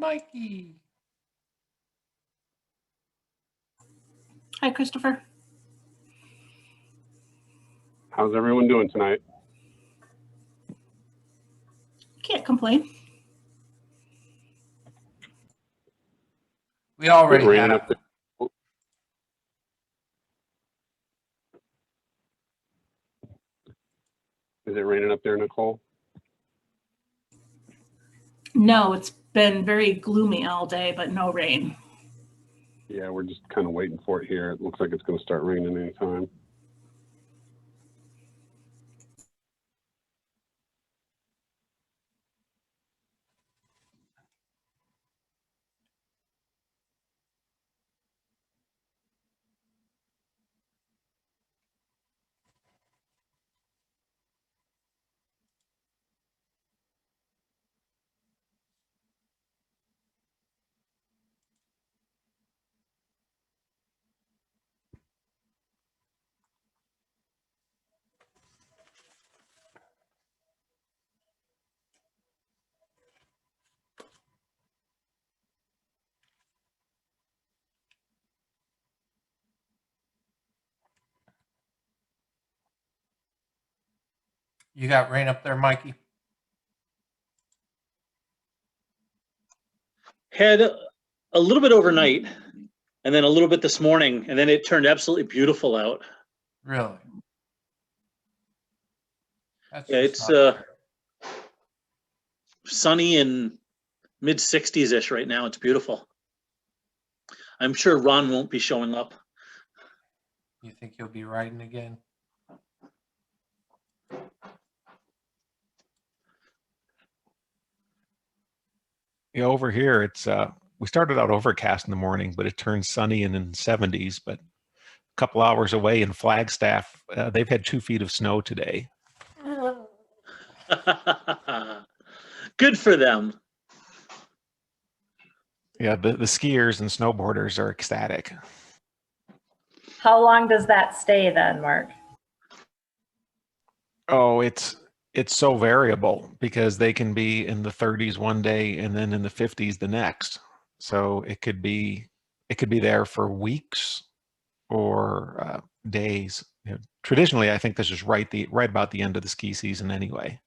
Mikey. Hi, Christopher. How's everyone doing tonight? Can't complain. We already raining have. up there? Is it raining up there, Nicole? No, it's been very gloomy all day, but no rain. Yeah, we're just kind of waiting for it here. It looks like it's going to start raining anytime. You got rain up there, Mikey? Had a little bit overnight and then a little bit this morning, and then it turned absolutely beautiful out. Really? That's Yeah, just it's not fair. sunny and mid 60s ish right now. It's beautiful. I'm sure Ron won't be showing up. You think you'll be riding again? Yeah, over here it's we started out overcast in the morning, but it turned sunny and in the 70s. But a couple hours away in Flagstaff, they've had 2 feet of snow today. Good for them. Yeah, the skiers and snowboarders are ecstatic. How long does that stay then, Mark? Oh, it's so variable because they can be in the 30s one day and then in the 50s the next. So it could be there for weeks or days. You know, traditionally, I think this is right about the end of the ski season anyway.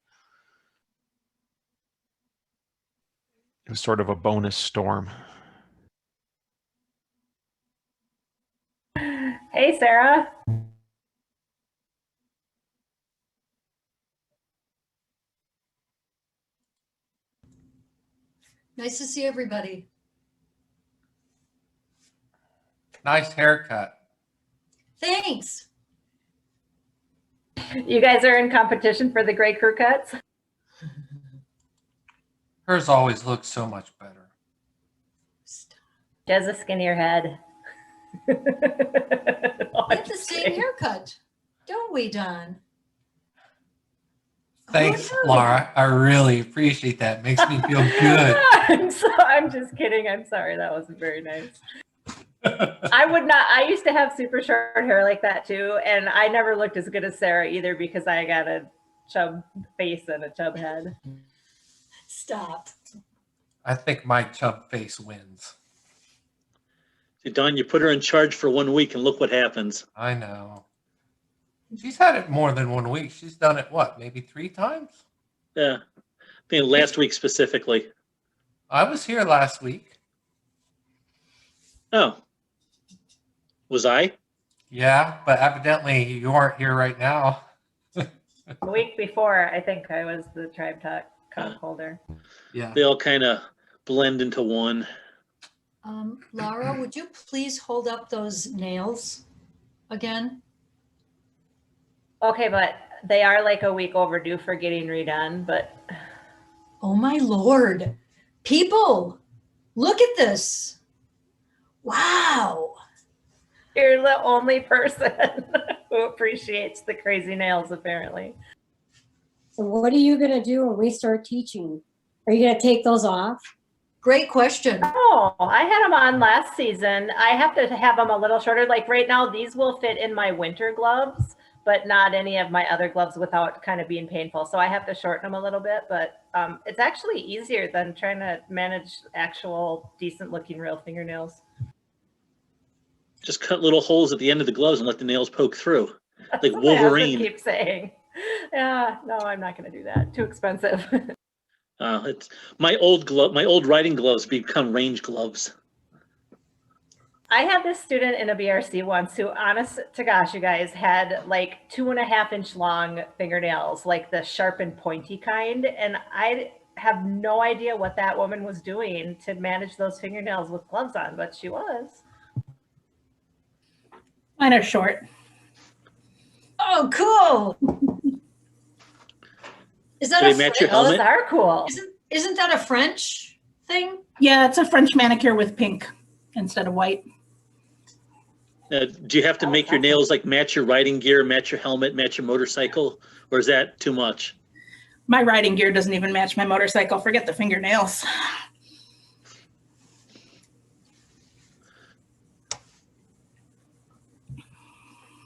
It was sort of a bonus storm. Hey, Sarah. Nice to see everybody. Nice haircut. Thanks. You guys are in competition for the gray crew cuts? Hers always looks so much better. She has a skinnier head. We have the same haircut, don't we, Don? Thanks, Oh, no. Laura. I really appreciate that. Makes me feel good. I'm just kidding. I'm sorry. That wasn't very nice. I would not. I used to have super short hair like that too, and I never looked as good as Sarah either because I got a chub face and a chub head. Stop. I think my chub face wins. See, Don, you put her in charge for 1 week and look what happens. I know. She's had it more than 1 week. She's done it, what, maybe 3 times? Yeah. I think last week specifically. I was here last week. Oh. Was I? Yeah, but evidently you aren't here right now. The week before, I think I was the Tribe Talk cup holder. Yeah. They all kind of blend into one. Laura, would you please hold up those nails again? Okay, but they are like a week overdue for getting redone, but. Oh my Lord. People, look at this. Wow. You're the only person who appreciates the crazy nails, apparently. So what are you going to do when we start teaching? Are you going to take those off? Great question. Oh, I had them on last season. I have to have them a little shorter. Like right now, these will fit in my winter gloves, but not any of my other gloves without kind of being painful. So I have to shorten them a little bit, but it's actually easier than trying to manage actual decent looking real fingernails. Just cut little holes at the end of the gloves and let the nails poke through, like That's what my husband Wolverine. keeps saying. Yeah, no, I'm not going to do that. Too expensive. It's my old riding gloves become range gloves. I had this student in a BRC once who, honest to gosh, you guys, had like 2.5-inch long fingernails, like the sharp and pointy kind. And I have no idea what that woman was doing to manage those fingernails with gloves on, but she was. Mine are short. Oh, cool. Is that Do a they match your French- Those helmet? are cool. Isn't that a French thing? Yeah, it's a French manicure with pink instead of white. Do you have to make your nails like match your riding gear, match your helmet, match your motorcycle, or is that too much? My riding gear doesn't even match my motorcycle. Forget the fingernails.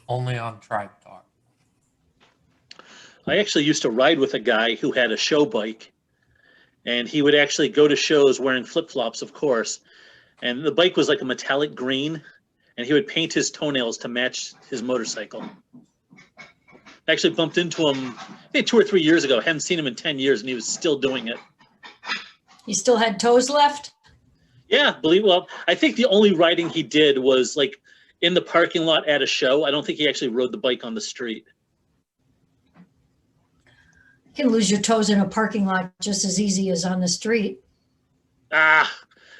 Only on Tribe Talk. I actually used to ride with a guy who had a show bike, and he would actually go to shows wearing flip-flops, of course. And the bike was like a metallic green, and he would paint his toenails to match his motorcycle. I actually bumped into him, I think 2 or 3 years ago. I hadn't seen him in 10 years, and he was still doing it. You still had toes left? Yeah, I think the only riding he did was like in the parking lot at a show. I don't think he actually rode the bike on the street. You can lose your toes in a parking lot just as easy as on the street. Ah,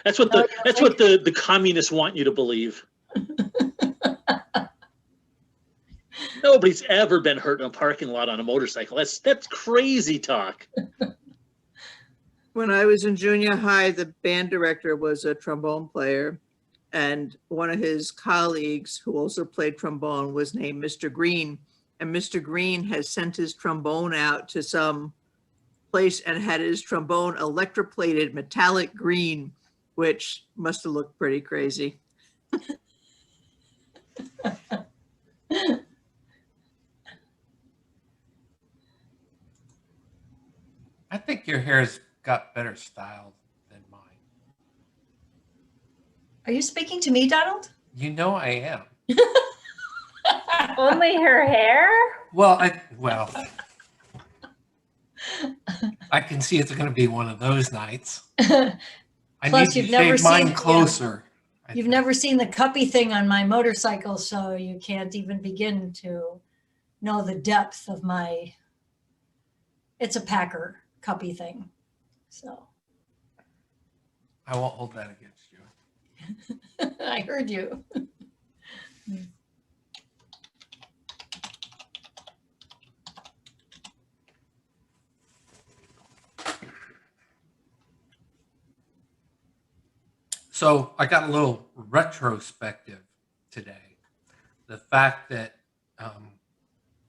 that's what the communists want you to believe. Nobody's ever been hurt in a parking lot on a motorcycle. That's crazy talk. When I was in junior high, the band director was a trombone player, and one of his colleagues who also played trombone was named Mr. Green. And Mr. Green has sent his trombone out to some place and had his trombone electroplated metallic green, which must have looked pretty crazy. I think your hair's got better style than mine. Are you speaking to me, Donald? You know I am. Only her hair? Well, I can see it's going to be one of those nights. I Plus, need to you've never shave mine seen- closer. I You've think. never seen the cuppy thing on my motorcycle, so you can't even begin to know the depth of my, it's a Packer cuppy thing. So I won't hold that against you. I heard you. So I got a little retrospective today. The fact that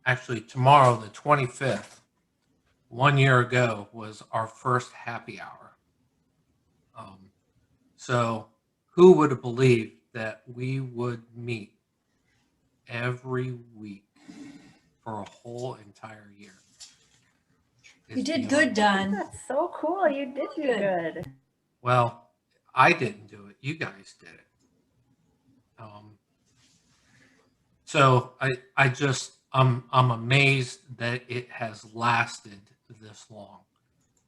actually tomorrow, the 25th, 1 year ago, was our first happy hour. So who would have believed that we would meet every week for a whole entire year? You It's did beyond- good, Don. That's so cool. You did do good. Well, I didn't do it. You guys did it. So I'm amazed that it has lasted this long.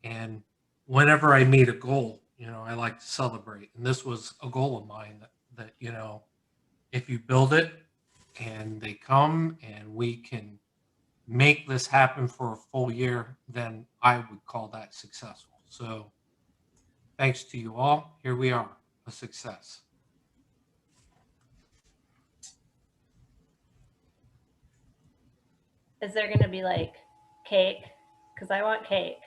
And whenever I meet a goal, I like to celebrate. And this was a goal of mine that if you build it and they come and we can make this happen for a full year, then I would call that successful. So thanks to you all. Here we are, a success. Is there going to be like cake? Because I want cake.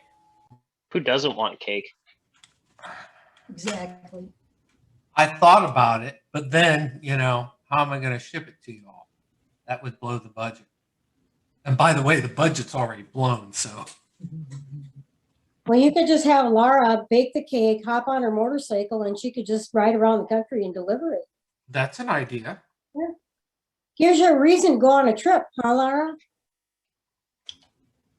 Who doesn't want cake? Exactly. I thought about it, but then, how am I going to ship it to you all? That would blow the budget. And by the way, the budget's already blown, so. Well, you could just have Laura bake the cake, hop on her motorcycle, and she could just ride around the country and deliver it. That's an idea. Yeah. Here's your reason to go on a trip, huh, Laura?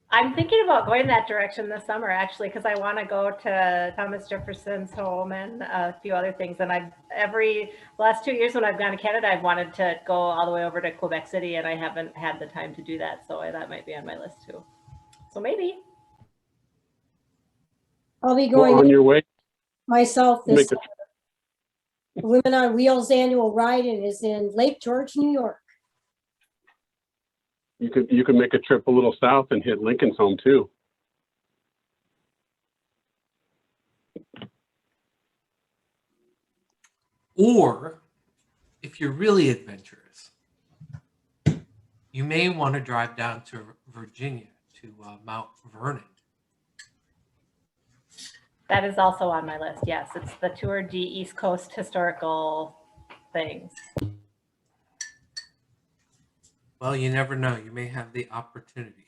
I'm thinking about going that direction this summer, actually, because I want to go to Thomas Jefferson's home and a few other things. And last 2 years when I've gone to Canada, I've wanted to go all the way over to Quebec City, and I haven't had the time to do that. So that might be on my list too. So maybe. I'll be Well, going on your way, myself make this a, Women on Wheels annual ride-in is in Lake George, New York. you could make a trip a little south and hit Lincoln's home too. Or if you're really adventurous, you may want to drive down to Virginia to Mount Vernon. That is also on my list. Yes, it's the Tour de East Coast historical things. Well, you never know. You may have the opportunity.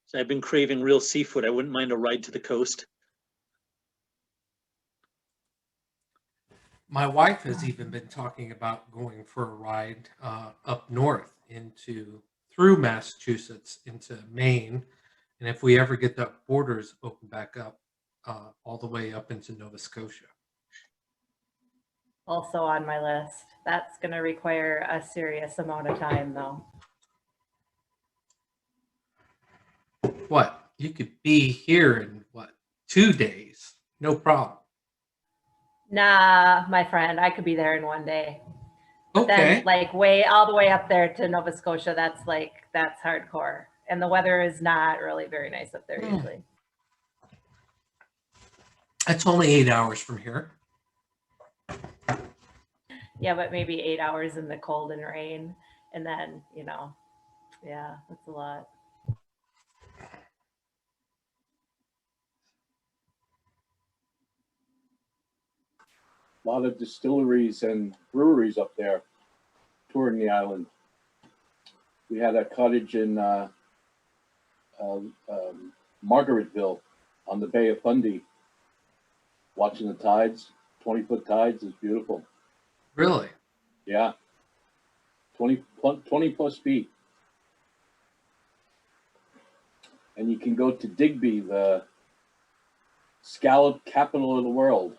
So I've been craving real seafood. I wouldn't mind a ride to the coast. My wife has even been talking about going for a ride up north through Massachusetts into Maine. And if we ever get the borders open back up, all the way up into Nova Scotia. Also on my list. That's going to require a serious amount of time, though. What? You could be here in 2 days? No problem. Nah, my friend, I could be there in 1 day. But Okay. then all the way up there to Nova Scotia, that's hardcore. And the weather is not really very nice up there usually. That's only 8 hours from here. Yeah, but maybe 8 hours in the cold and rain. And then, yeah, that's a lot. A lot of distilleries and breweries up there touring the island. We had a cottage in Margaretville on the Bay of Fundy, watching the tides. 20-foot tides is beautiful. Really? Yeah. 20 plus feet. And you can go to Digby, the scallop capital of the world.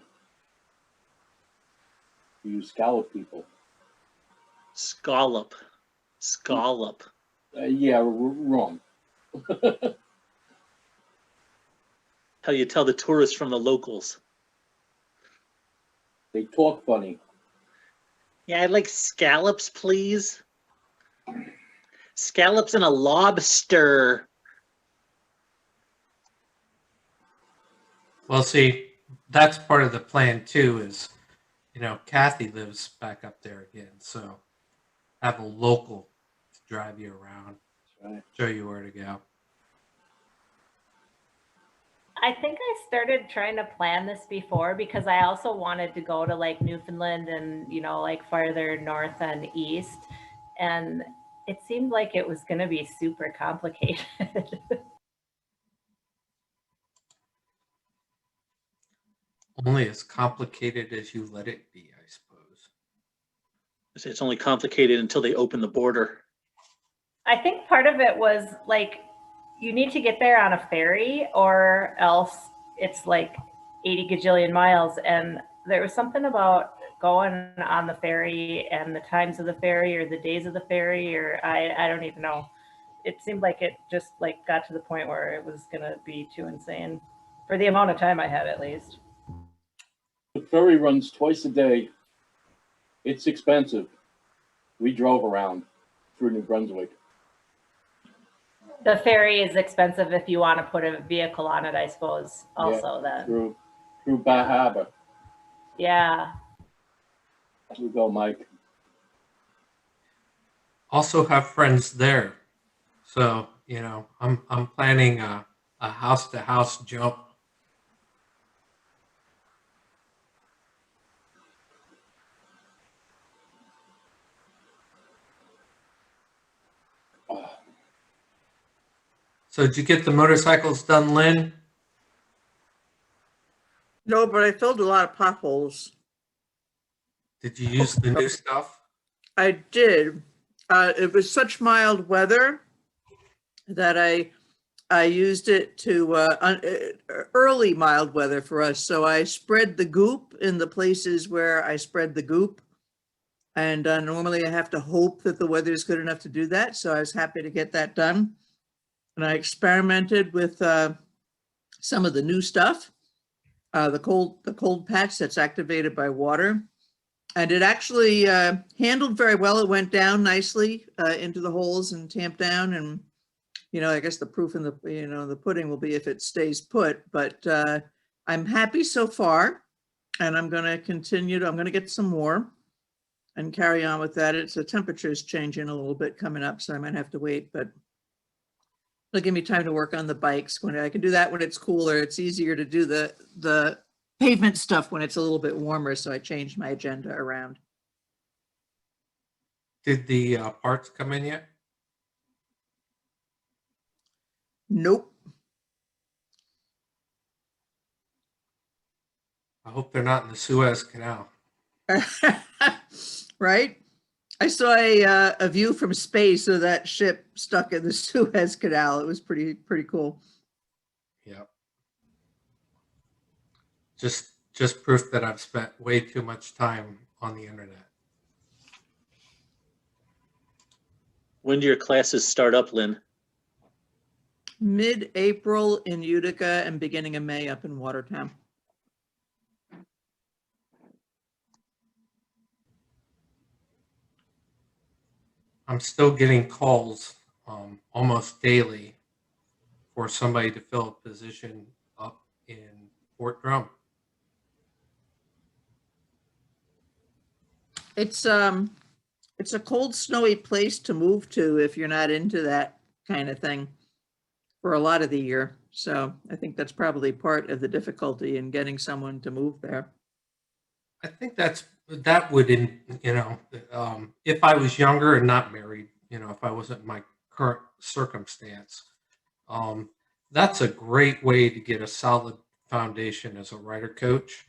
You scallop people. Scallop. Yeah, wrong. How you tell the tourists from the locals. They talk funny. Yeah, I'd like scallops, please. Scallops and a lobster. Well, see, that's part of the plan too is, Kathy lives back up there again. So have a local to drive you around, Right. show you where to go. I think I started trying to plan this before because I also wanted to go to Newfoundland and, farther north and east. And it seemed like it was going to be super complicated. Only as complicated as you let it be, I suppose. It's only complicated until they open the border. I think part of it was you need to get there on a ferry or else it's 80 gajillion miles. And there was something about going on the ferry and the times of the ferry or the days of the ferry, or I don't even know. It seemed like it just got to the point where it was going to be too insane for the amount of time I had, at least. The ferry runs twice a day. It's expensive. We drove around through New Brunswick. The ferry is expensive if you want to put a vehicle on it, I suppose, also then. Through Bar Harbor. Yeah. Here we go, Mike. Also have friends there. So, I'm planning a house-to-house jump. So did you get the motorcycles done, Lynn? No, but I filled a lot of potholes. Did you use the new stuff? I did. It was such mild weather that I used it to early mild weather for us. So I spread the goop in the places where I spread the goop. And normally I have to hope that the weather is good enough to do that. So I was happy to get that done. And I experimented with some of the new stuff, the cold patch that's activated by water. And it actually handled very well. It went down nicely into the holes and tamped down. And, you know, I guess the proof in the, you know, the pudding will be if it stays put. But I'm happy so far. And I'm going to continue I'm going to get some more and carry on with that. It's the temperature is changing a little bit coming up, so I might have to wait, but it'll give me time to work on the bikes. When I can do that when it's cooler, it's easier to do the pavement stuff when it's a little bit warmer. So I changed my agenda around. Did the parts come in yet? Nope. I hope they're not in the Suez Canal. Right? I saw a view from space of that ship stuck in the Suez Canal. It was pretty cool. Yeah. Just proof that I've spent way too much time on the internet. When do your classes start up, Lynn? Mid-April in Utica and beginning of May up in Watertown. I'm still getting calls almost daily for somebody to fill a position up in Fort Drum. It's a cold, snowy place to move to if you're not into that kind of thing for a lot of the year. So I think that's probably part of the difficulty in getting someone to move there. I think that would, you know, if I was younger and not married, you know, if I wasn't in my current circumstance, that's a great way to get a solid foundation as a rider coach.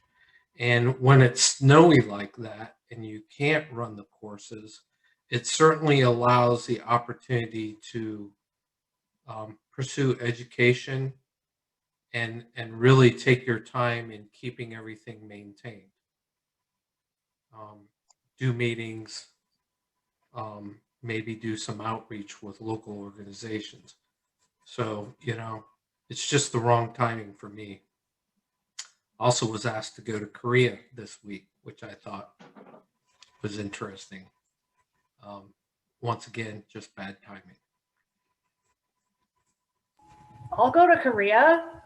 And when it's snowy like that and you can't run the courses, it certainly allows the opportunity to pursue education and really take your time in keeping everything maintained. Do meetings, maybe do some outreach with local organizations. So, you know, it's just the wrong timing for me. Also was asked to go to Korea this week, which I thought was interesting. Once again, just bad timing. I'll go to Korea.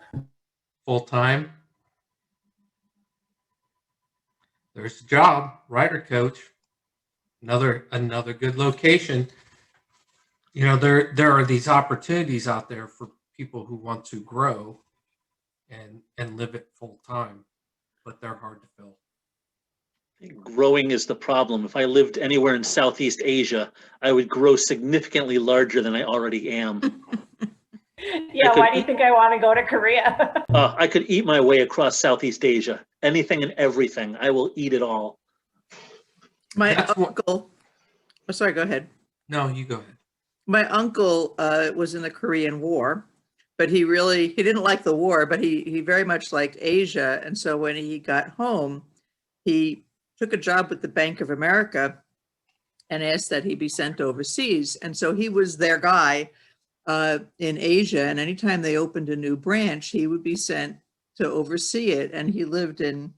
Full time. There's the job, rider coach. Another good location. You know, there are these opportunities out there for people who want to grow and live it full time, but they're hard to fill. Growing is the problem. If I lived anywhere in Southeast Asia, I would grow significantly larger than I already am. Yeah, why do you think I want to go to Korea? I could eat my way across Southeast Asia. Anything and everything. I will eat it all. My uncle, oh, sorry, go ahead. No, you go ahead. My uncle was in the Korean War, but he didn't like the war, but he very much liked Asia. And so when he got home, he took a job with the Bank of America and asked that he be sent overseas. And so he was their guy in Asia. And anytime they opened a new branch, he would be sent to oversee it. And he lived in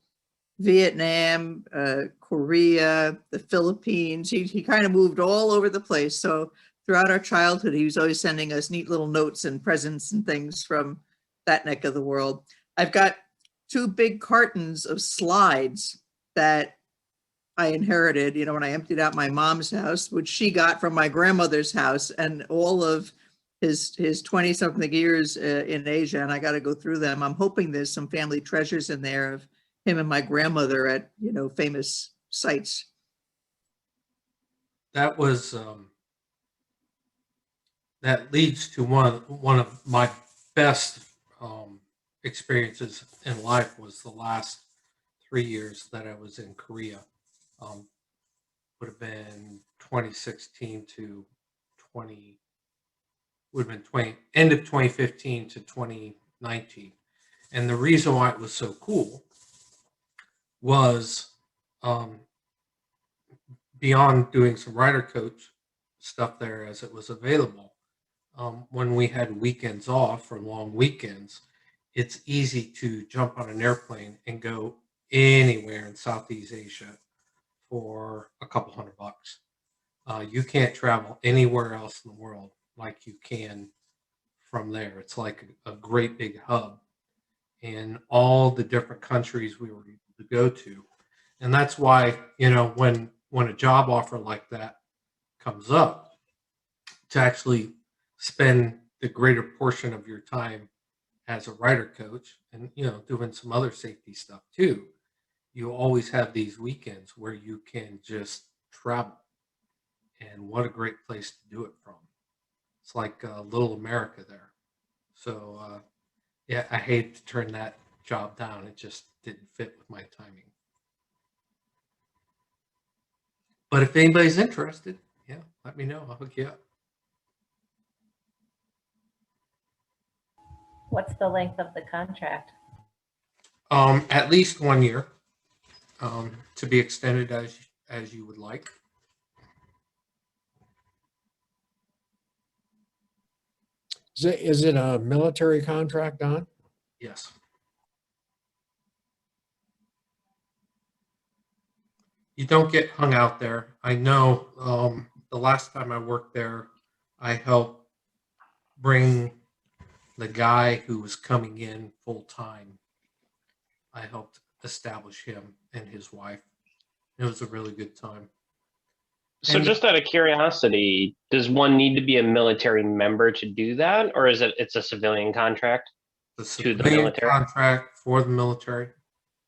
Vietnam, Korea, the Philippines. He kind of moved all over the place. So throughout our childhood, he was always sending us neat little notes and presents and things from that neck of the world. I've got 2 big cartons of slides that I inherited, you know, when I emptied out my mom's house, which she got from my grandmother's house, and all of his 20-something years in Asia, and I got to go through them. I'm hoping there's some family treasures in there of him and my grandmother at, you know, famous sites. That was that leads to one of my best experiences in life was the last 3 years that I was in Korea. Would have been 2016 to 20, would have been 20, end of 2015 to 2019. And the reason why it was so cool was beyond doing some rider coach stuff there as it was available. When we had weekends off or long weekends, it's easy to jump on an airplane and go anywhere in Southeast Asia for a couple $100. You can't travel anywhere else in the world like you can from there. It's like a great big hub in all the different countries we were able to go to. And that's why, when a job offer like that comes up, to actually spend the greater portion of your time as a rider coach and, doing some other safety stuff too, you always have these weekends where you can just travel. And what a great place to do it from. It's like little America there. So, yeah, I hate to turn that job down. It just didn't fit with my timing. But if anybody's interested, yeah, let me know. I'll hook you up. What's the length of the contract? At least 1 year, to be extended as you would like. Is it a military contract, Don? Yes. You don't get hung out there. I know the last time I worked there, I helped bring the guy who was coming in full time. I helped establish him and his wife. It was a really good time. So And just out of curiosity, does one need to be a military member to do that, or is it's a civilian contract the to the civilian military? contract for the military.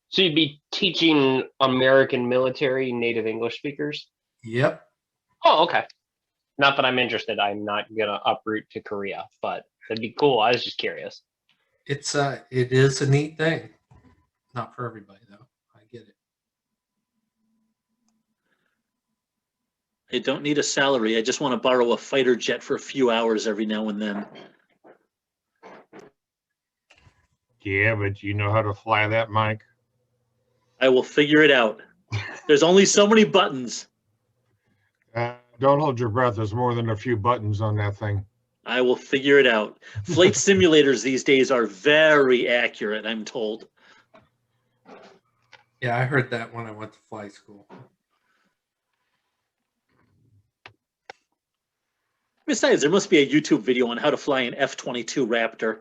So you'd be teaching American military native English speakers? Yep. Oh, okay. Not that I'm interested. I'm not gonna uproot to Korea, but that'd be cool. I was just curious. It is a neat thing. Not for everybody though. I get it. I don't need a salary. I just want to borrow a fighter jet for a few hours every now and then. Yeah, but you know how to fly that, Mike? I will figure it out. There's only so many buttons. Don't hold your breath. There's more than a few buttons on that thing. I will figure it out. Flight simulators these days are very accurate, I'm told. Yeah, I heard that when I went to flight school. Besides, there must be a YouTube video on how to fly an F-22 Raptor.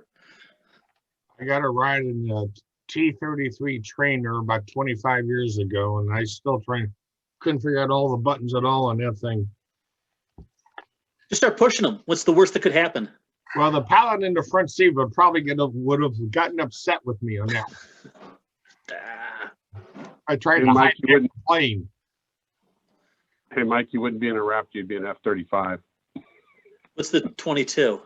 I got a ride in the T-33 trainer about 25 years ago, and I still couldn't figure out all the buttons at all on that thing. Just start pushing them. What's the worst that could happen? Well, the pilot in the front seat would have gotten upset with me on that. I tried to hide the plane. Hey, Mike, you wouldn't be in a Raptor, you'd be an F-35. What's the 22?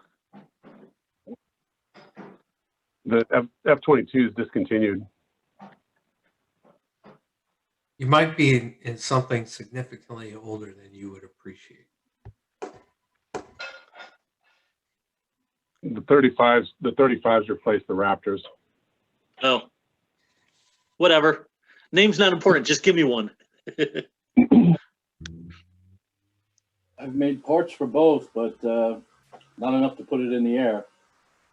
The F-22 is discontinued. You might be in something significantly older than you would appreciate. The 35s replaced the Raptors. Oh, whatever. Name's not important. Just give me one. I've made parts for both, but not enough to put it in the air.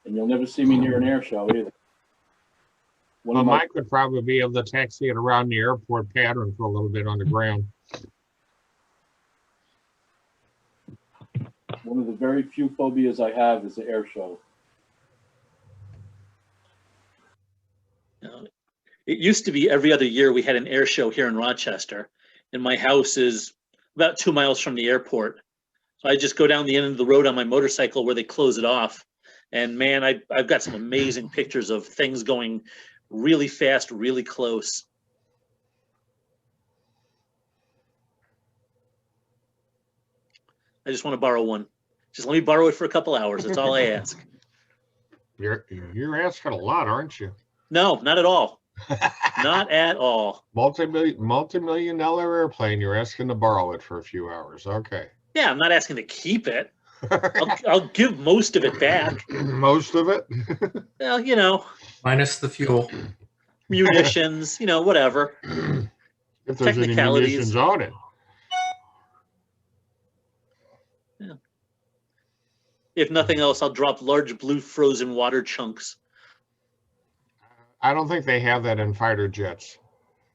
And you'll never see me near an air show either. Well, Mike would probably be able to taxi it around the airport pattern for a little bit on the ground. One of the very few phobias I have is the air show. It used to be every other year we had an air show here in Rochester, and my house is about 2 miles from the airport. So I just go down the end of the road on my motorcycle where they close it off. And man, I've got some amazing pictures of things going really fast, really close. I just want to borrow one. Just let me borrow it for a couple hours. That's all I ask. You're asking a lot, aren't you? No, not at all. Not at all. Multi-million dollar airplane. You're asking to borrow it for a few hours. Okay. Yeah, I'm not asking to keep it. I'll give most of it back. Most of it? Well, you know, Minus the fuel. munitions, you know, whatever. If there's any Technicalities. munitions on it. Yeah. If nothing else, I'll drop large blue frozen water chunks. I don't think they have that in fighter jets.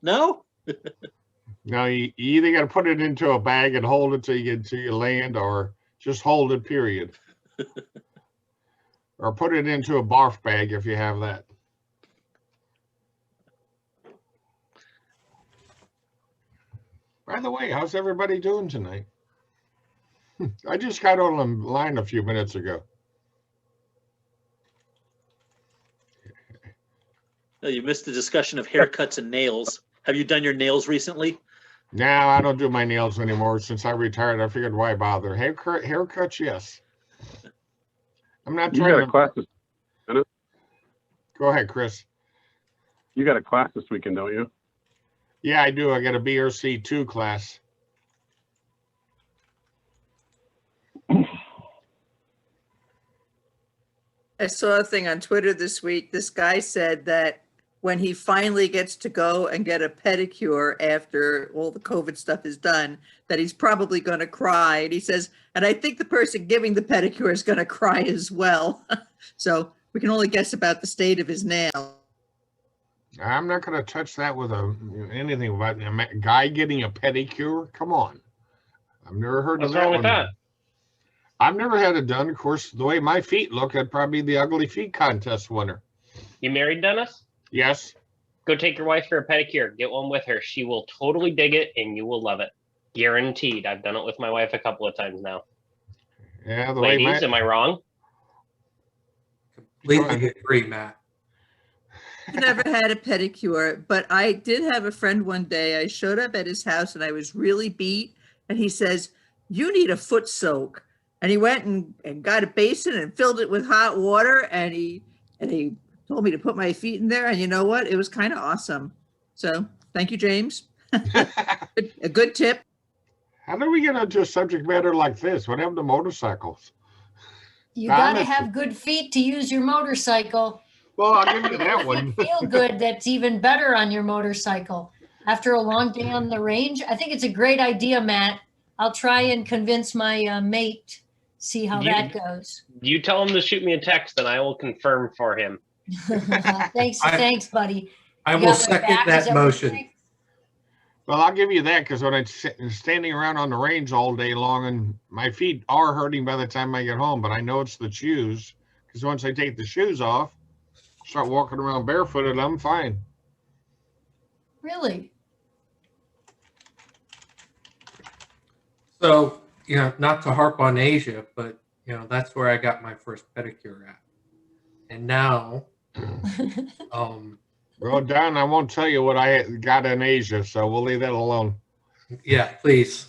No? No, you either got to put it into a bag and hold it till you get to your land, or just hold it, period. Or put it into a barf bag if you have that. By the way, how's everybody doing tonight? I just got on the line a few minutes ago. Oh, you missed the discussion of haircuts and nails. Have you done your nails recently? No, I don't do my nails anymore. Since I retired, I figured why bother. Haircuts, yes. I'm not You trying got a to. class this, Go ahead, Chris. you got a class this weekend, don't you? Yeah, I do. I got a BRC 2 class. I saw a thing on Twitter this week. This guy said that when he finally gets to go and get a pedicure after all the COVID stuff is done, that he's probably going to cry. And he says, and I think the person giving the pedicure is going to cry as well. So we can only guess about the state of his nail. I'm not going to touch that with anything about a guy getting a pedicure. Come on. I've never heard What's of that wrong one. with that? I've never had it done. Of course, the way my feet look, I'd probably be the ugly feet contest winner. You married, Dennis? Yes. Go take your wife for a pedicure. Get one with her. She will totally dig it, and you will love it. Guaranteed. I've done it with my wife a couple of times now. Yeah, the Ladies, way am I wrong? Completely agree, Matt. I've never had a pedicure, but I did have a friend one day. I showed up at his house and I was really beat. And he says, you need a foot soak. And he went and got a basin and filled it with hot water. And he told me to put my feet in there. And you know what? It was kind of awesome. So thank you, James. A good tip. How do we get into a subject matter like this? What happened to motorcycles? You got to Honestly. have good feet to use your motorcycle. Well, I'll give you that If one. you feel good, that's even better on your motorcycle. After a long day on the range, I think it's a great idea, Matt. I'll try and convince my mate, see how that goes. You tell him to shoot me a text, and I will confirm for him. Thanks, buddy. I You will got my second back? Is that what you're motion. saying? Well, I'll give you that because when I'm standing around on the range all day long and my feet are hurting by the time I get home, but I know it's the shoes because once I take the shoes off, start walking around barefooted, I'm fine. Really? So, you know, not to harp on Asia, but, you know, that's where I got my first pedicure at. And now, Well, Don, I won't tell you what I got in Asia, so we'll leave that alone. yeah, please.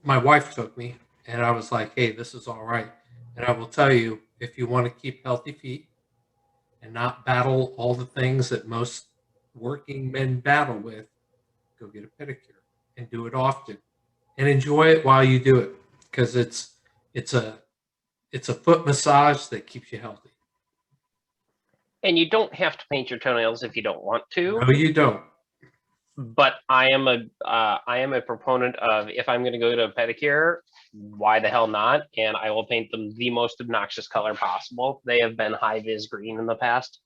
My wife took me, and I was like, hey, this is all right. And I will tell you, if you want to keep healthy feet and not battle all the things that most working men battle with, go get a pedicure and do it often and enjoy it while you do it, because it's a foot massage that keeps you healthy. And you don't have to paint your toenails if you don't want to. No, you don't. But I am a proponent of, if I'm going to go to a pedicure, why the hell not? And I will paint them the most obnoxious color possible. They have been high vis green in the past.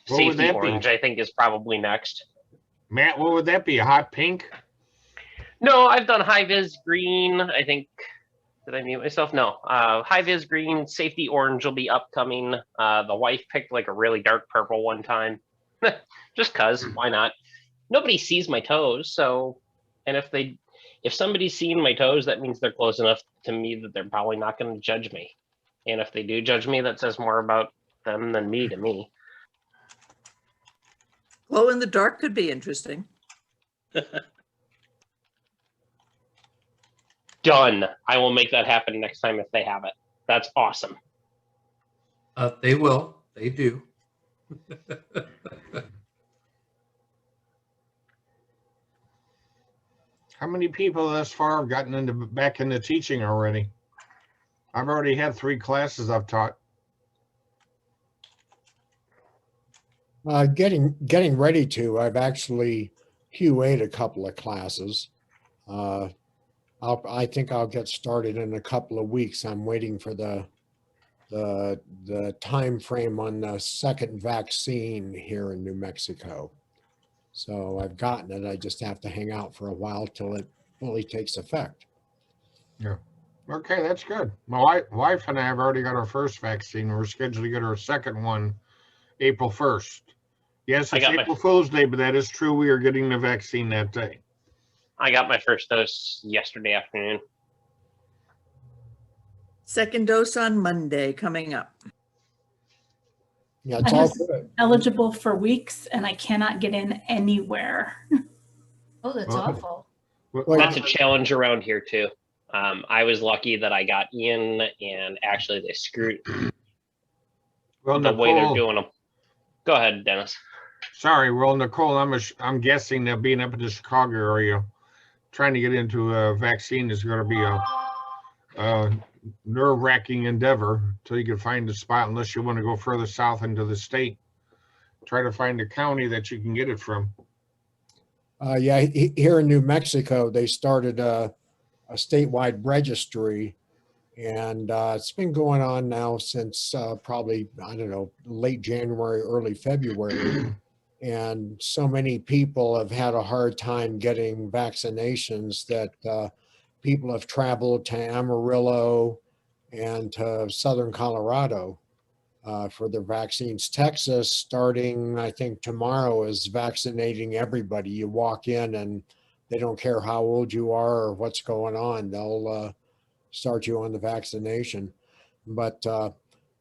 What would Safety that be? orange, I think, is probably next. Matt, what would that be? A hot pink? No, I've done high vis green. I think. Did I mute myself? No. High vis green, safety orange will be upcoming. The wife picked like a really dark purple one time. Just cause, why not? Nobody sees my toes, so, and if somebody's seeing my toes, that means they're close enough to me that they're probably not going to judge me. And if they do judge me, that says more about them than me to me. Glow in the dark could be interesting. Done. I will make that happen next time if they have it. That's awesome. They will. They do. How many people thus far have gotten back into teaching already? I've already had 3 classes I've taught. Getting ready to. I've actually QA'd a couple of classes. I think I'll get started in a couple of weeks. I'm waiting for the time frame on the second vaccine here in New Mexico. So I've gotten it. I just have to hang out for a while till it fully takes effect. Yeah. Okay, that's good. My wife and I have already got our first vaccine. We're scheduled to get our second one April 1st. Yes, it's April Fool's Day, but that is true. We are getting the vaccine that day. I got my first dose yesterday afternoon. Second dose on Monday coming up. Yeah, I it's all was good. eligible for weeks and I cannot get in anywhere. Oh, that's Well, awful. That's a challenge around here too. I was lucky that I got in, and actually they screwed Well, the way they're Nicole, doing them. Go ahead, Dennis. sorry, well, Nicole, I'm guessing that being up in the Chicago area, trying to get into a vaccine is going to be a nerve-wracking endeavor until you can find a spot, unless you want to go further south into the state. Try to find a county that you can get it from. Yeah, here in New Mexico, they started a statewide registry, and it's been going on now since probably, I don't know, late January, early February. And so many people have had a hard time getting vaccinations that people have traveled to Amarillo and to Southern Colorado for their vaccines. Texas, starting, I think, tomorrow, is vaccinating everybody. You walk in and they don't care how old you are or what's going on. They'll start you on the vaccination. But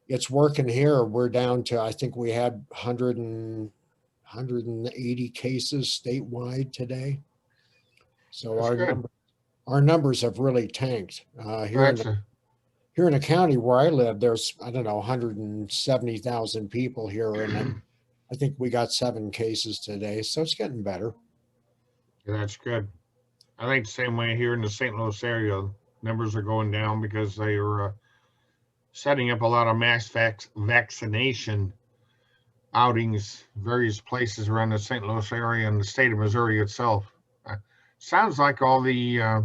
it's working here. We're down to, I think we had 180 cases statewide today. So our numbers have really tanked. Here in the county where I live, there's, I don't know, 170,000 people here, and I think we got 7 cases today. So it's getting better. Yeah, that's good. I think the same way here in the St. Louis area, numbers are going down because they are setting up a lot of mass vaccination outings, various places around the St. Louis area and the state of Missouri itself. Sounds like all the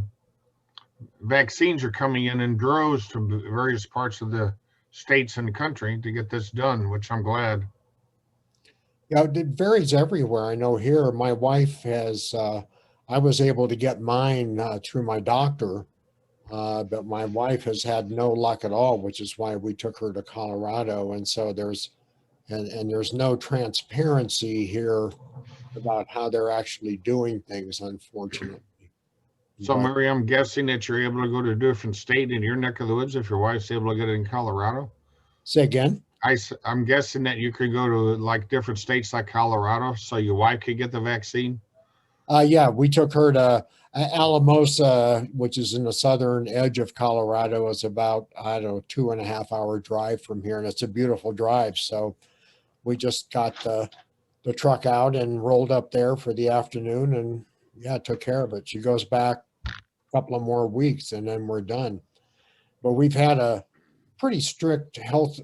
vaccines are coming in droves to various parts of the states and the country to get this done, which I'm glad. Yeah, it varies everywhere. I know here, my wife has, I was able to get mine through my doctor, but my wife has had no luck at all, which is why we took her to Colorado. And so there's no transparency here about how they're actually doing things, unfortunately. So, Mary, I'm guessing that you're able to go to a different state in your neck of the woods if your wife's able to get it in Colorado? Say again? I'm guessing that you could go to like different states like Colorado so your wife could get the vaccine? Yeah, we took her to Alamosa, which is in the southern edge of Colorado. It's about, I don't know, 2.5-hour drive from here, and it's a beautiful drive. So we just got the truck out and rolled up there for the afternoon, and yeah, took care of it. She goes back a couple of more weeks and then we're done. But we've had a pretty strict health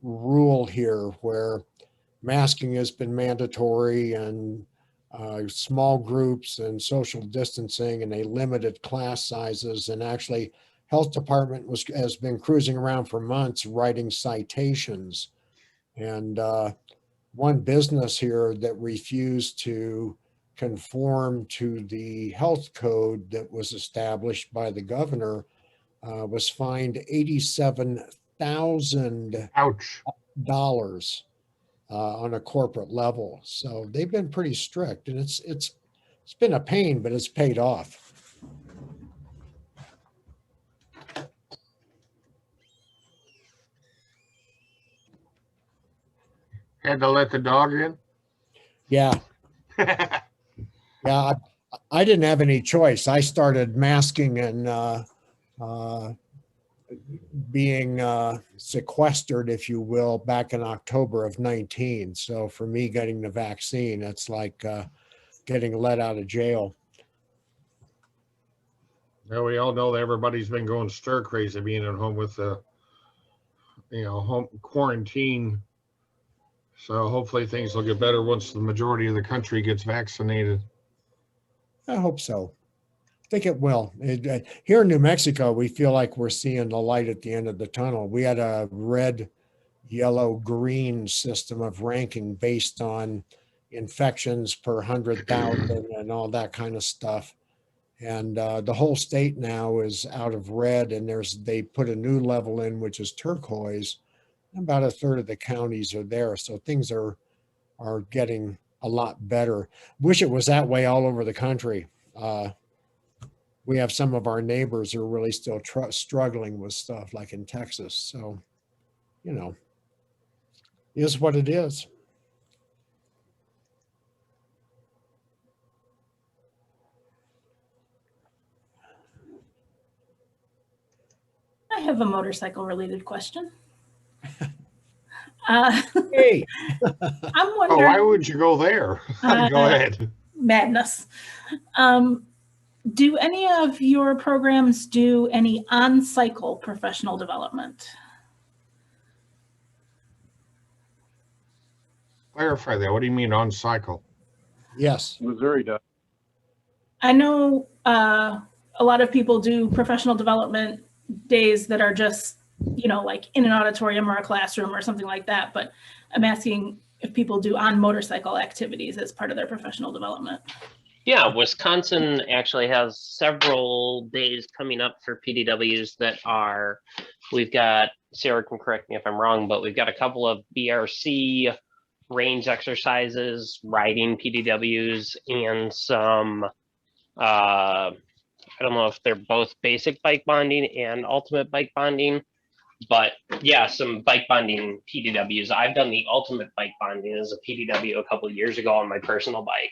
rule here where masking has been mandatory, and small groups and social distancing, and they limited class sizes. And actually, health department has been cruising around for months writing citations. And one business here that refused to conform to the health code that was established by the governor was fined $87,000 on a corporate level. So they've been pretty strict, and it's been a pain, but it's paid off. Had to let the dog in? Yeah. Yeah, I didn't have any choice. I started masking and being sequestered, if you will, back in October of 19. So for me, getting the vaccine, it's like getting let out of jail. Well, we all know that everybody's been going stir crazy being at home with the, home quarantine. So hopefully things will get better once the majority of the country gets vaccinated. I hope so. I think it will. Here in New Mexico, we feel like we're seeing the light at the end of the tunnel. We had a red, yellow, green system of ranking based on infections per 100,000 and all that kind of stuff. And the whole state now is out of red, and they put a new level in, which is turquoise. About a third of the counties are there. So things are getting a lot better. Wish it was that way all over the country. We have some of our neighbors who are really still struggling with stuff like in Texas. So, is what it is. I have a motorcycle related question. Hey, I'm Oh, wondering. why would you go there? Go ahead. Madness. Do any of your programs do any on-cycle professional development? Clarify that. What do you mean on cycle? Yes. Missouri does. I know a lot of people do professional development days that are just, like in an auditorium or a classroom or something like that. But I'm asking if people do on motorcycle activities as part of their professional development. Yeah, Wisconsin actually has several days coming up for PDWs that are, we've got, Sarah can correct me if I'm wrong, but we've got a couple of BRC range exercises, riding PDWs, and some, I don't know if they're both basic bike bonding and ultimate bike bonding, but yeah, some bike bonding PDWs. I've done the ultimate bike bonding as a PDW a couple of years ago on my personal bike.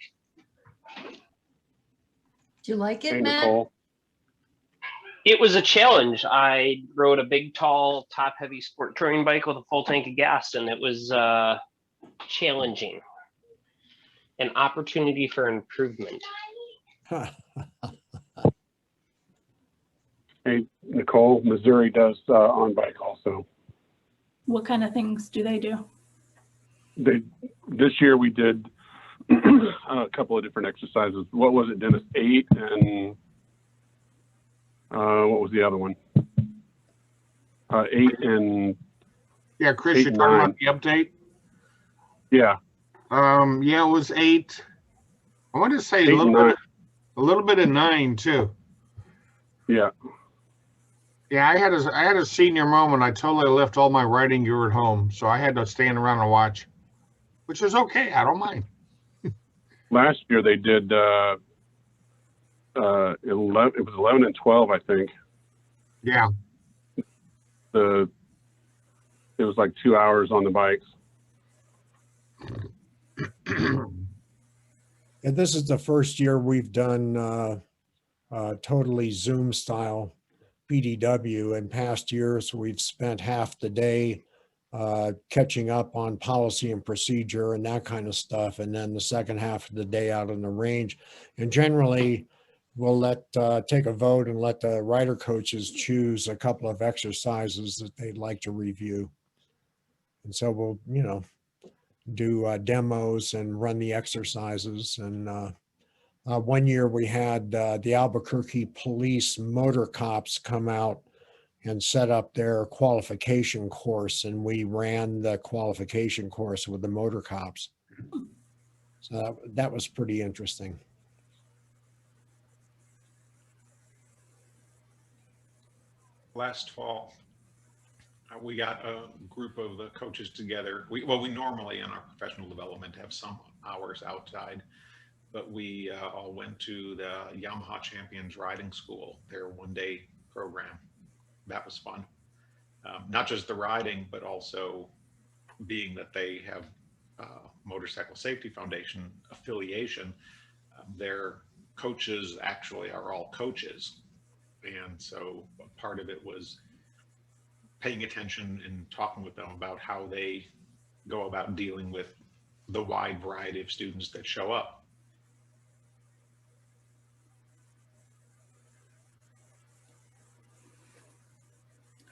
Do you like it, Hey, Matt? Nicole. It was a challenge. I rode a big, tall, top-heavy sport touring bike with a full tank of gas, and it was challenging. An opportunity for improvement. Hey, Nicole, Missouri does on bike also. What kind of things do they do? This year we did a couple of different exercises. What was it, Dennis? 8 and what was the other one? 8 and Yeah, Chris, 8 you're and talking 9. about the update? Yeah. Yeah, it was 8. I want to say 8 and 9. a little bit of 9 too. Yeah. Yeah, I had a senior moment. I totally left all my riding gear at home, so I had to stand around and watch, which is okay. I don't mind. Last year they did 11. It was 11 and 12, I think. Yeah. It was like 2 hours on the bikes. And this is the first year we've done totally Zoom style PDW. In past years, we've spent half the day catching up on policy and procedure and that kind of stuff, and then the second half of the day out on the range. And generally, we'll take a vote and let the rider coaches choose a couple of exercises that they'd like to review. And so we'll, do demos and run the exercises. And one year we had the Albuquerque police motor cops come out and set up their qualification course, and we ran the qualification course with the motor cops. So that was pretty interesting. Last fall, we got a group of the coaches together. We normally in our professional development have some hours outside, but we all went to the Yamaha Champions Riding School, their one-day program. That was fun. Not just the riding, but also being that they have Motorcycle Safety Foundation affiliation, their coaches actually are all coaches. And so part of it was paying attention and talking with them about how they go about dealing with the wide variety of students that show up.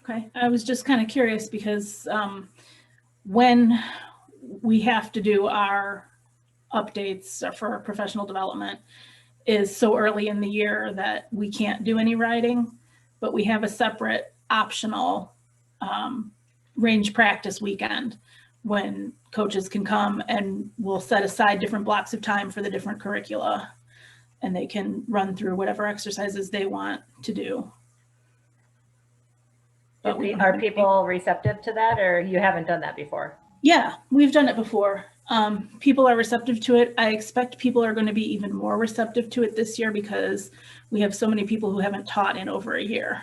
Okay, I was just kind of curious because when we have to do our updates for professional development is so early in the year that we can't do any riding, but we have a separate optional range practice weekend when coaches can come and we'll set aside different blocks of time for the different curricula and they can run through whatever exercises they want to do. But Are people receptive to that, or you haven't done that before? Yeah, we've done it before. People are receptive to it. I expect people are going to be even more receptive to it this year because we have so many people who haven't taught in over a year.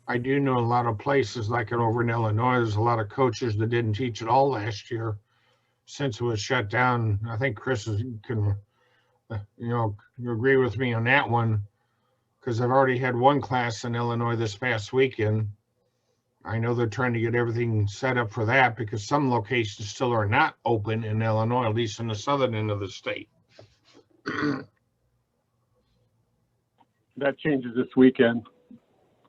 I do know a lot of places like over in Illinois, there's a lot of coaches that didn't teach at all last year since it was shut down. I think Chris can, you agree with me on that one, because I've already had one class in Illinois this past weekend. I know they're trying to get everything set up for that because some locations still are not open in Illinois, at least in the southern end of the state. That changes this weekend.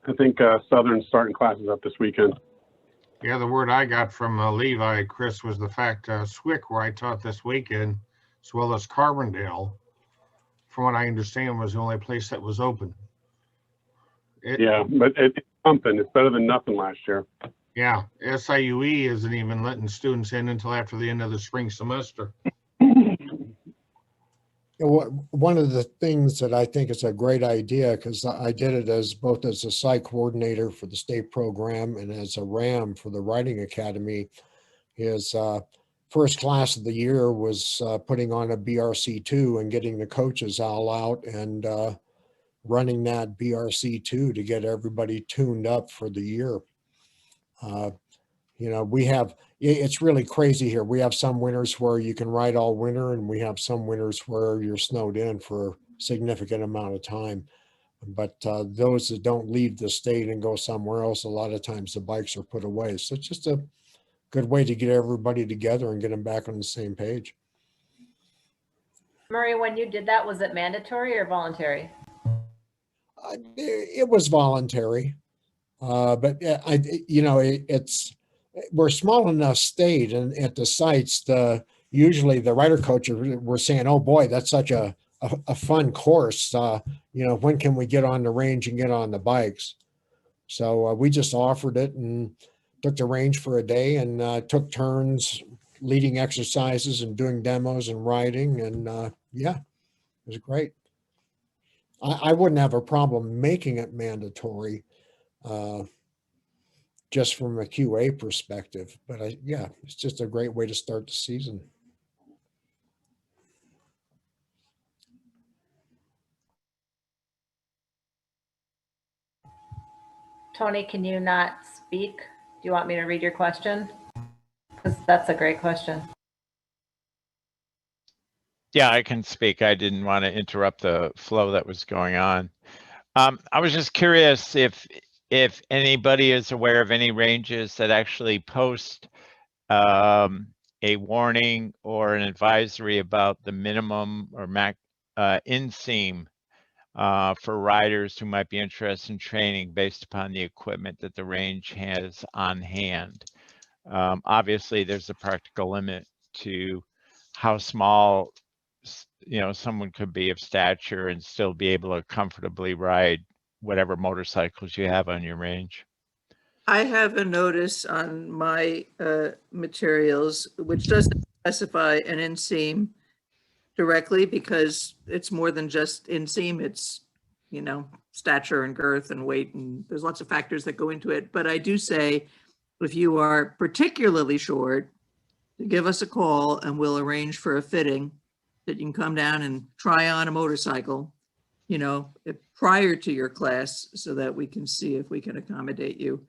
I think Southern's starting classes up this weekend. Yeah, the word I got from Levi, Chris, was the fact Swick, where I taught this weekend, as well as Carbondale, from what I understand, was the only place that was open. Yeah, but it's something. It's better than nothing last year. Yeah, SIUE isn't even letting students in until after the end of the spring semester. One of the things that I think is a great idea, because I did it as both as a site coordinator for the state program and as a RAM for the Writing Academy, is first class of the year was putting on a BRC2 and getting the coaches all out and running that BRC2 to get everybody tuned up for the year. It's really crazy here. We have some winters where you can ride all winter, and we have some winters where you're snowed in for a significant amount of time. But those that don't leave the state and go somewhere else, a lot of times the bikes are put away. So it's just a good way to get everybody together and get them back on the same page. Murray, when you did that, was it mandatory or voluntary? It was voluntary, but we're a small enough state, and at the sites, usually the rider coaches were saying, "Oh boy, that's such a fun course. When can we get on the range and get on the bikes?" So we just offered it and took the range for a day and took turns leading exercises and doing demos and riding, and yeah, it was great. I wouldn't have a problem making it mandatory, just from a QA perspective, but it's just a great way to start the season. Tony, can you not speak? Do you want me to read your question? Because that's a great question. Yeah, I can speak. I didn't want to interrupt the flow that was going on. I was just curious if anybody is aware of any ranges that actually post a warning or an advisory about the minimum or max inseam for riders who might be interested in training based upon the equipment that the range has on hand. Obviously, there's a practical limit to how small someone could be of stature and still be able to comfortably ride whatever motorcycles you have on your range. I have a notice on my materials, which doesn't specify an inseam directly because it's more than just inseam. It's, stature and girth and weight, and there's lots of factors that go into it. But I do say, if you are particularly short, give us a call and we'll arrange for a fitting that you can come down and try on a motorcycle, prior to your class so that we can see if we can accommodate you.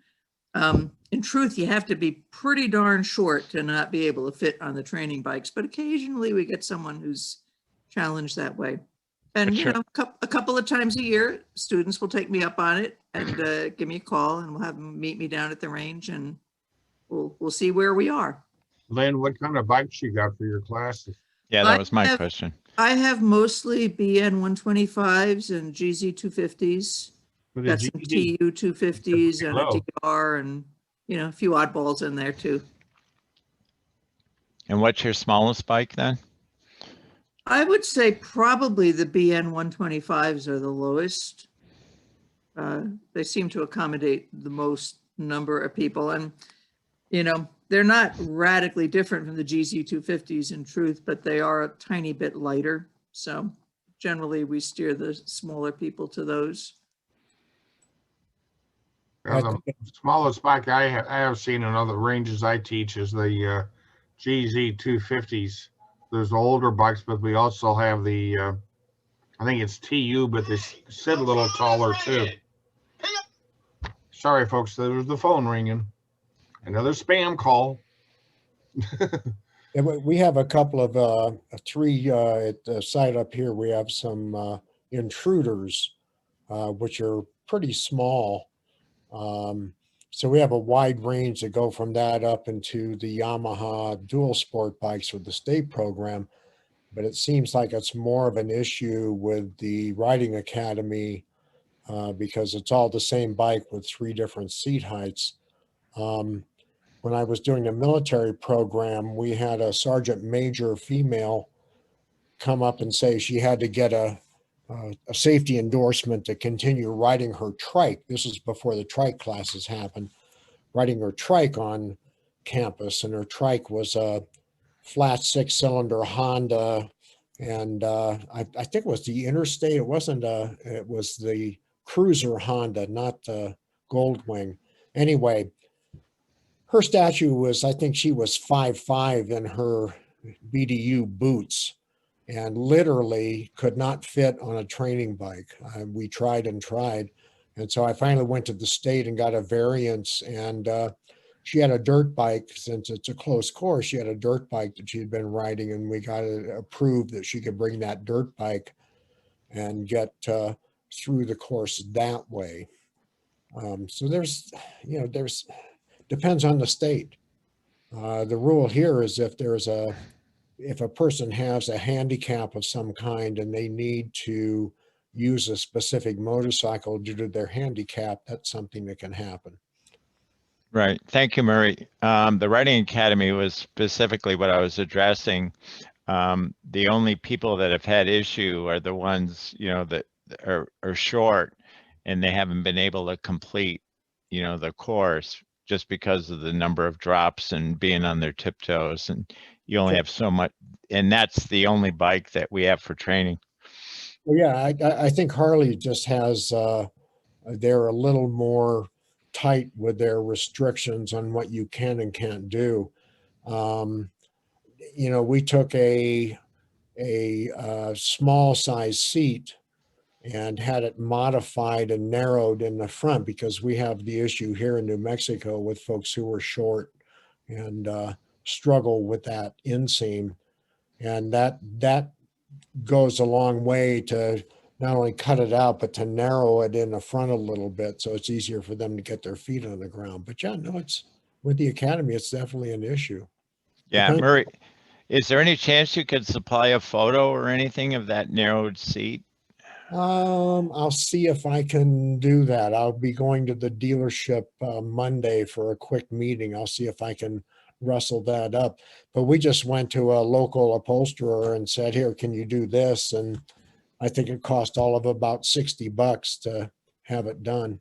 In truth, you have to be pretty darn short to not be able to fit on the training bikes, but occasionally we get someone who's challenged that way. And, you know, a couple of times a year, students will take me up on it and give me a call, and we'll have them meet me down at the range, and we'll see where we are. Lynn, what kind of bikes you got for your classes? Yeah, that was my question. I have mostly BN 125s and GZ 250s. Got some TU 250s and a DR, and, you know, a few oddballs in there too. And what's your smallest bike then? I would say probably the BN 125s are the lowest. They seem to accommodate the most number of people, and, you know, they're not radically different from the GZ 250s in truth, but they are a tiny bit lighter. So generally we steer the smaller people to those. The smallest bike I have seen in other ranges I teach is the GZ 250s. There's older bikes, but we also have the, I think it's TU, but they sit a little taller too. Sorry, folks, there was the phone ringing. Another spam call. Yeah, we have a couple of three at the site up here. We have some intruders, which are pretty small. So we have a wide range to go from that up into the Yamaha dual sport bikes with the state program. But it seems like it's more of an issue with the riding academy because it's all the same bike with 3 different seat heights. When I was doing the military program, we had a sergeant major female come up and say she had to get a safety endorsement to continue riding her trike. This is before the trike classes happened, riding her trike on campus. And her trike was a flat 6-cylinder Honda. And I think it was the Interstate. It wasn't it was the Cruiser Honda, not the Goldwing. Anyway, her statue was, I think she was 5'5" in her BDU boots and literally could not fit on a training bike. We tried and tried. And so I finally went to the state and got a variance, and she had a dirt bike. Since it's a close course, she had a dirt bike that she'd been riding, and we got it approved that she could bring that dirt bike and get through the course that way. So there's, you know, depends on the state. The rule here is if a person has a handicap of some kind and they need to use a specific motorcycle due to their handicap, that's something that can happen. Right. Thank you, Murray. The Riding Academy was specifically what I was addressing. The only people that have had issue are the ones, you know, that are short and they haven't been able to complete, you know, the course just because of the number of drops and being on their tiptoes. And you only have so much, and that's the only bike that we have for training. Well, yeah, I think Harley just has, they're a little more tight with their restrictions on what you can and can't do. You know, we took a small size seat and had it modified and narrowed in the front because we have the issue here in New Mexico with folks who are short and struggle with that inseam. And that goes a long way to not only cut it out, but to narrow it in the front a little bit so it's easier for them to get their feet on the ground. But yeah, no, it's with the academy, it's definitely an issue. Yeah, Murray, is there any chance you could supply a photo or anything of that narrowed seat? I'll see if I can do that. I'll be going to the dealership Monday for a quick meeting. I'll see if I can rustle that up. But we just went to a local upholsterer and said, here, can you do this? And I think it cost all of about $60 to have it done.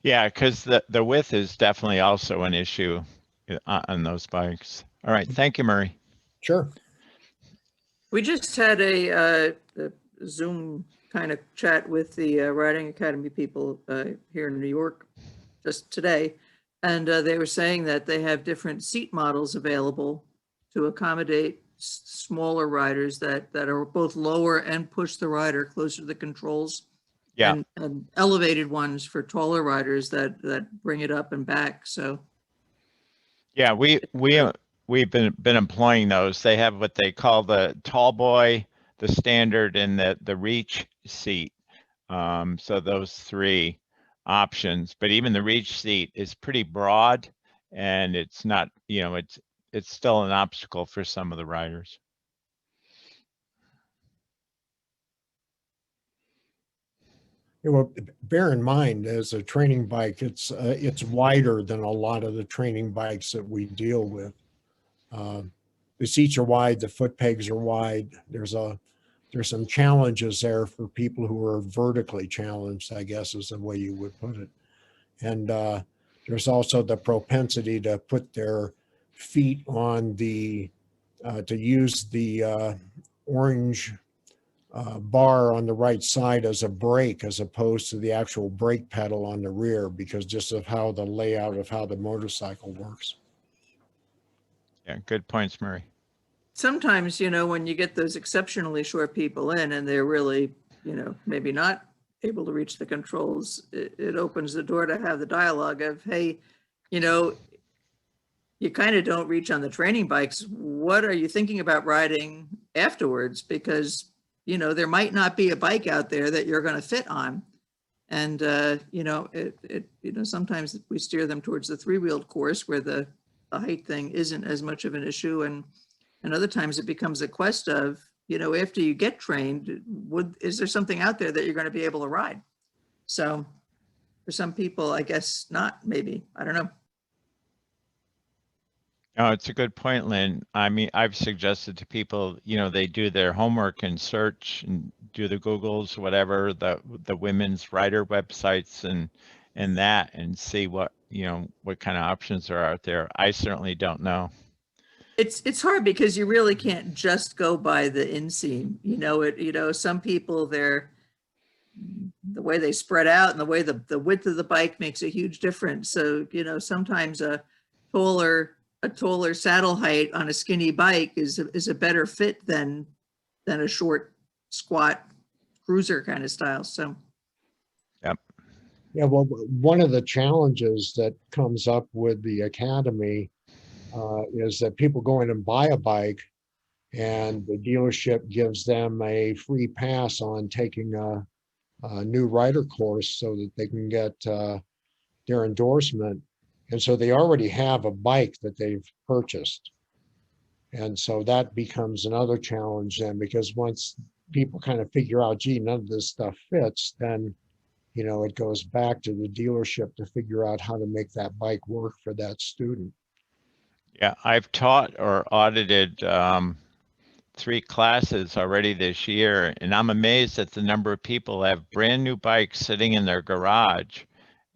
Yeah, because the width is definitely also an issue on those bikes. All right, thank you, Murray. Sure. We just had a Zoom kind of chat with the Riding Academy people here in New York just today. And they were saying that they have different seat models available to accommodate smaller riders that are both lower and push the rider closer to the controls. Yeah. And elevated ones for taller riders that bring it up and back. So Yeah, we've been employing those. They have what they call the tall boy, the standard, and the reach seat. So those three options, but even the reach seat is pretty broad, and it's not, you know, it's still an obstacle for some of the riders. Yeah, well, bear in mind, as a training bike, it's wider than a lot of the training bikes that we deal with. The seats are wide, the foot pegs are wide. There's some challenges there for people who are vertically challenged, I guess is the way you would put it. And there's also the propensity to put their feet on the to use the orange bar on the right side as a brake, as opposed to the actual brake pedal on the rear, because just of how the layout of how the motorcycle works. Yeah, good points, Murray. sometimes, when you get those exceptionally short people in and they're really, maybe not able to reach the controls, it opens the door to have the dialogue of, hey, you kind of don't reach on the training bikes. What are you thinking about riding afterwards? Because, there might not be a bike out there that you're going to fit on. And, sometimes we steer them towards the three-wheeled course where the height thing isn't as much of an issue. And other times it becomes a quest of, after you get trained, is there something out there that you're going to be able to ride? So for some people, I guess not, maybe, I don't know. No, it's a good point, Lynn. I mean, I've suggested to people, they do their homework and search and do the Googles, whatever, the women's rider websites and that, and see what kind of options are out there. I certainly don't know. It's hard because you really can't just go by the inseam. Some people, the way they spread out and the way the width of the bike makes a huge difference. So, sometimes a taller saddle height on a skinny bike is a better fit than a short, squat cruiser kind of style. So, yep. Yeah, well, one of the challenges that comes up with the academy is that people go in and buy a bike, and the dealership gives them a free pass on taking a new rider course so that they can get their endorsement. And so they already have a bike that they've purchased. And so that becomes another challenge then, because once people kind of figure out, gee, none of this stuff fits, then, it goes back to the dealership to figure out how to make that bike work for that student. Yeah, I've taught or audited 3 classes already this year, and I'm amazed at the number of people that have brand new bikes sitting in their garage,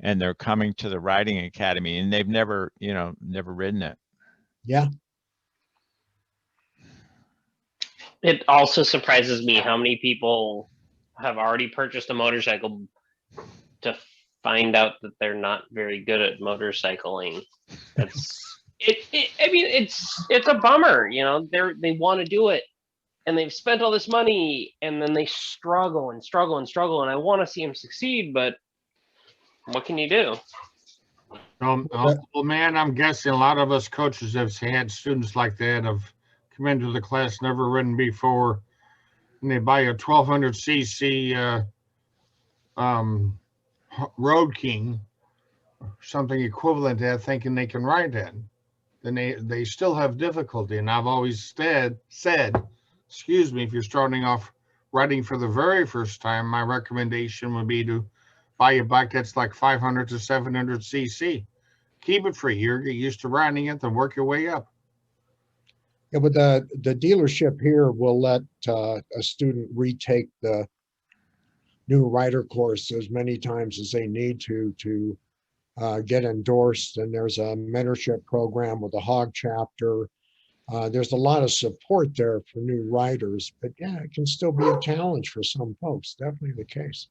and they're coming to the riding academy, and they've never ridden it. Yeah. It also surprises me how many people have already purchased a motorcycle to find out that they're not very good at motorcycling. It's a bummer, they want to do it and they've spent all this money and then they struggle and I want to see them succeed, but what can you do? Well, man, I'm guessing a lot of us coaches have had students like that have come into the class, never ridden before, and they buy a 1200 cc Road King, something equivalent to that, thinking they can ride that. Then they still have difficulty. And I've always said, excuse me, if you're starting off riding for the very first time, my recommendation would be to buy a bike that's like 500 to 700 cc. Keep it for a year, get used to riding it, then work your way up. Yeah, but the dealership here will let a student retake the new rider course as many times as they need to get endorsed. And there's a mentorship program with a hog chapter. There's a lot of support there for new riders, but yeah, it can still be a challenge for some folks. Definitely the case.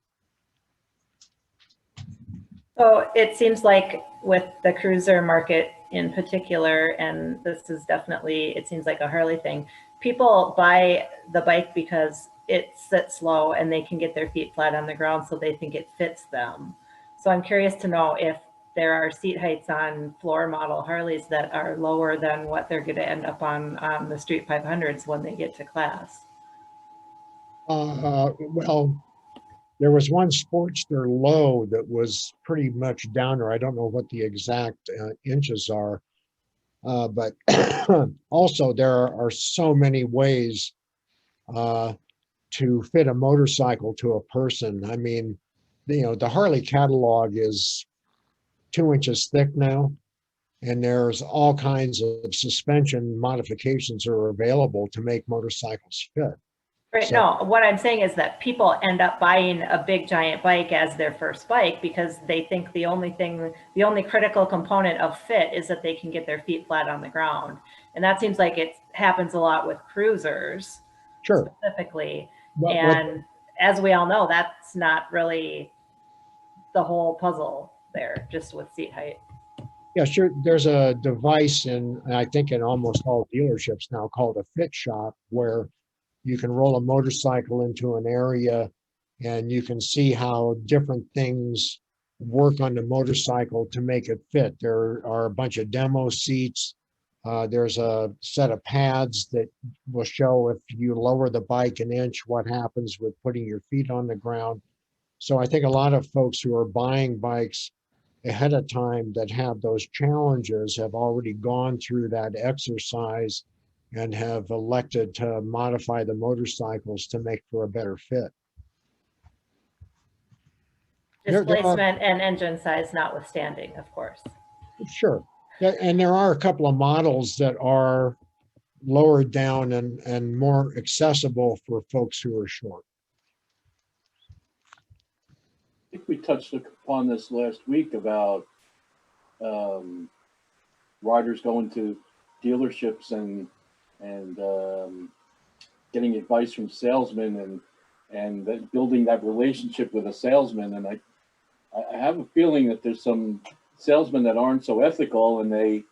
So it seems like with the cruiser market in particular, and this is definitely, it seems like a Harley thing, people buy the bike because it sits low and they can get their feet flat on the ground, so they think it fits them. So I'm curious to know if there are seat heights on floor model Harleys that are lower than what they're going to end up on the Street 500s when they get to class. Well, there was one Sportster low that was pretty much down there. I don't know what the exact inches are, but also there are so many ways to fit a motorcycle to a person. I mean, you know, the Harley catalog is 2 inches thick now, and there's all kinds of suspension modifications are available to make motorcycles fit. Right. So- No, what I'm saying is that people end up buying a big giant bike as their first bike because they think the only critical component of fit is that they can get their feet flat on the ground. And that seems like it happens a lot with cruisers. Sure. Specifically. And as we all know, that's not really the whole puzzle there, just with seat height. Yeah, sure. There's a device I think in almost all dealerships now called a fit shop, where you can roll a motorcycle into an area and you can see how different things work on the motorcycle to make it fit. There are a bunch of demo seats. There's a set of pads that will show if you lower the bike an inch, what happens with putting your feet on the ground. So I think a lot of folks who are buying bikes ahead of time that have those challenges have already gone through that exercise and have elected to modify the motorcycles to make for a better fit. Displacement and engine size notwithstanding, of course. Sure. And there are a couple of models that are lowered down and more accessible for folks who are short. I think we touched upon this last week about riders going to dealerships and getting advice from salesmen and building that relationship with a salesman. And I have a feeling that there's some salesmen that aren't so ethical, and they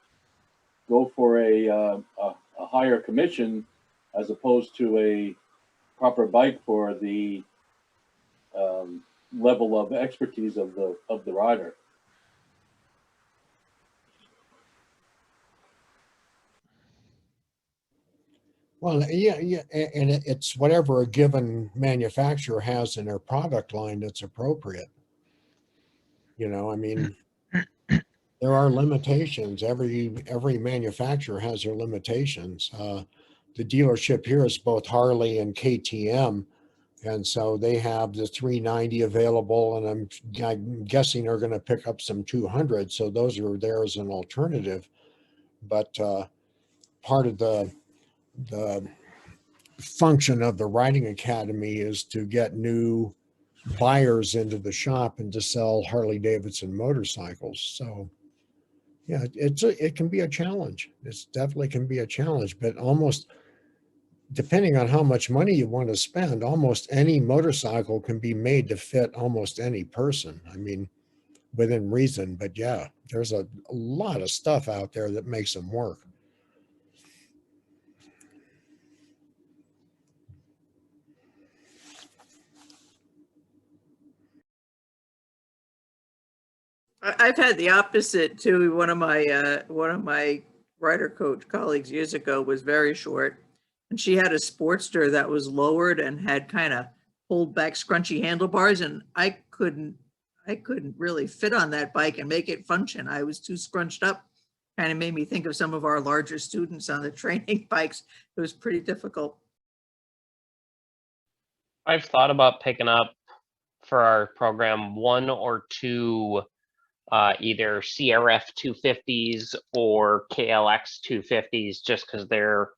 go for a higher commission as opposed to a proper bike for the level of expertise of the rider. Well, yeah, and it's whatever a given manufacturer has in their product line that's appropriate. You know, I mean, there are limitations. Every manufacturer has their limitations. The dealership here is both Harley and KTM, and so they have the 390 available, and I'm guessing they're going to pick up some 200. So those are there as an alternative. But part of the function of the Riding Academy is to get new buyers into the shop and to sell Harley Davidson motorcycles. So yeah, it can be a challenge. It's definitely can be a challenge, but almost depending on how much money you want to spend, almost any motorcycle can be made to fit almost any person. I mean, within reason, but yeah, there's a lot of stuff out there that makes them work. I've had the opposite too. One of my rider coach colleagues years ago was very short, and she had a Sportster that was lowered and had kind of pulled back scrunchy handlebars, and I couldn't really fit on that bike and make it function. I was too scrunched up. Kind of made me think of some of our larger students on the training bikes. It was pretty difficult. I've thought about picking up for our program 1 or 2 either CRF 250s or KLX 250s, just because they're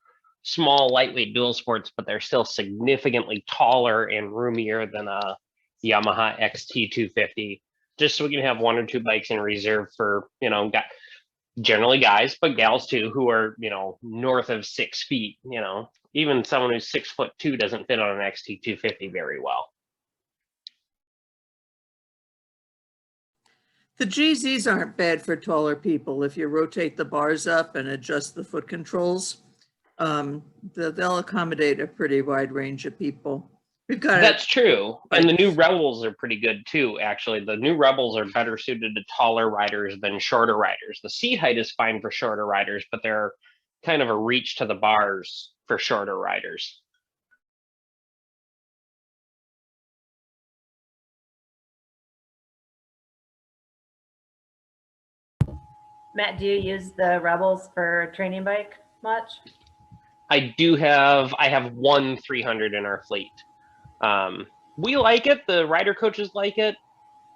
small, lightweight dual sports, but they're still significantly taller and roomier than a Yamaha XT 250. Just so we can have 1 or 2 bikes in reserve for, you know, generally guys, but gals too, who are, you know, north of 6 feet. You know, even someone who's 6'2" doesn't fit on an XT 250 very well. The GZs aren't bad for taller people. If you rotate the bars up and adjust the foot controls, they'll accommodate a pretty wide range of people. We've got That's true. And the But- new Rebels are pretty good too, actually. The new Rebels are better suited to taller riders than shorter riders. The seat height is fine for shorter riders, but they're kind of a reach to the bars for shorter riders. Matt, do you use the Rebels for training bike much? I have one 300 in our fleet. We like it. The rider coaches like it.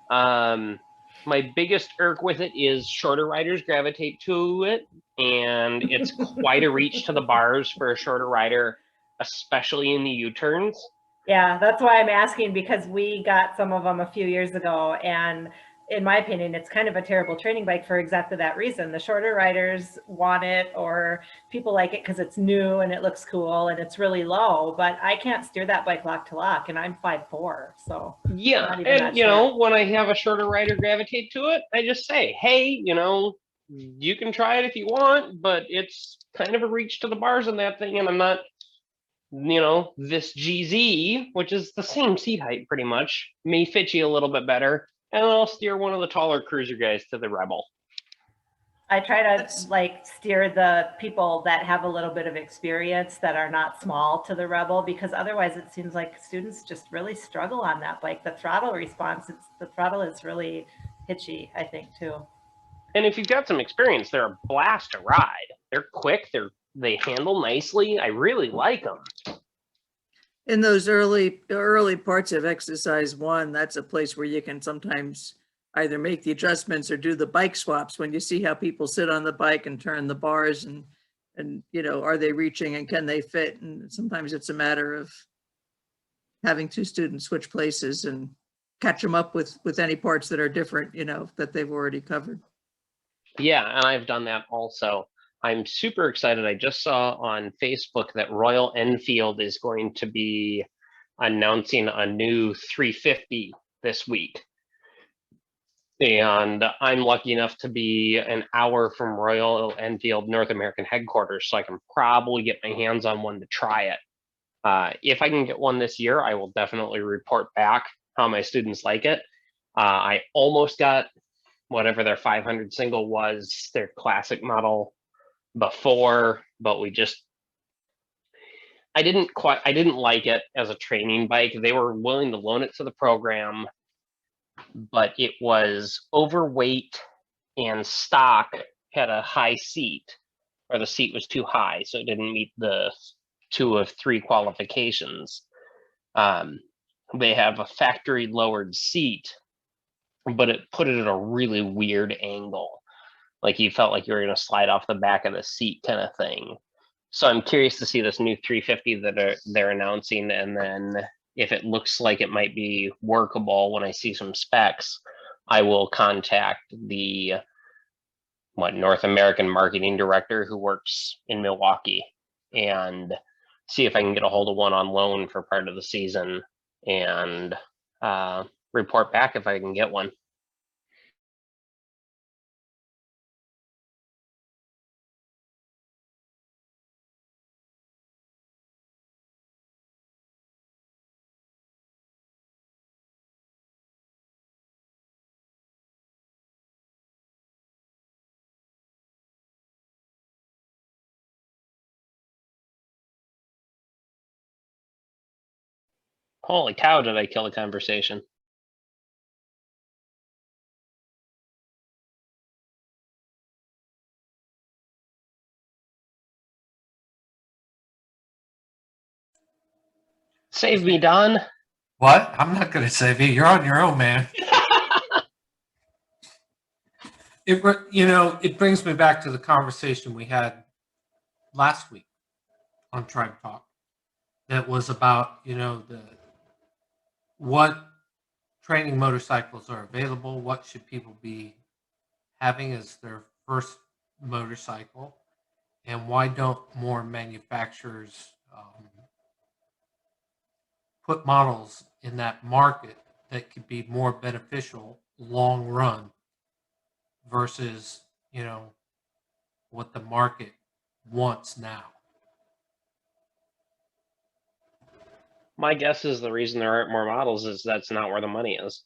My biggest irk with it is shorter riders gravitate to it, and it's quite a reach to the bars for a shorter rider, especially in the U-turns. Yeah, that's why I'm asking, because we got some of them a few years ago, and in my opinion, it's kind of a terrible training bike for exactly that reason. The shorter riders want it, or people like it because it's new and it looks cool and it's really low, but I can't steer that bike lock to lock, and I'm 5'4", so Yeah, not even and that you short. know, when I have a shorter rider gravitate to it, I just say, hey, you know, you can try it if you want, but it's kind of a reach to the bars on that thing, and I'm not, you know, this GZ, which is the same seat height pretty much, may fit you a little bit better, and I'll steer one of the taller cruiser guys to the Rebel. I try to like steer the people that have a little bit of experience that are not small to the Rebel, because otherwise it seems like students just really struggle on that bike. The throttle response, the throttle is really hitchy, I think, too. And if you've got some experience, they're a blast to ride. They're quick, they handle nicely. I really like them. in those early parts of exercise 1, that's a place where you can sometimes either make the adjustments or do the bike swaps when you see how people sit on the bike and turn the bars, and you know, are they reaching and can they fit? And sometimes it's a matter of having 2 students switch places and catch them up with any parts that are different, you know, that they've already covered. Yeah, and I've done that also. I'm super excited. I just saw on Facebook that Royal Enfield is going to be announcing a new 350 this week. And I'm lucky enough to be an hour from Royal Enfield North American headquarters, so I can probably get my hands on one to try it. If I can get one this year, I will definitely report back how my students like it. I almost got whatever their 500 single was, their classic model before, but I didn't like it as a training bike. They were willing to loan it to the program, but it was overweight and stock had a high seat, or the seat was too high, so it didn't meet the 2 of 3 qualifications. They have a factory lowered seat, but it put it at a really weird angle. Like you felt like you were going to slide off the back of the seat kind of thing. So I'm curious to see this new 350 that they're announcing, and then if it looks like it might be workable when I see some specs, I will contact the North American marketing director who works in Milwaukee and see if I can get a hold of one on loan for part of the season and report back if I can get one. Holy cow, did I kill a conversation? Save me, Don. What? I'm not going to save you. You're on your own, man. It brings me back to the conversation we had last week on Tribe Talk. That was about, what training motorcycles are available, what should people be having as their first motorcycle, and why don't more manufacturers put models in that market that could be more beneficial long run versus, what the market wants now. My guess is the reason there aren't more models is that's not where the money is.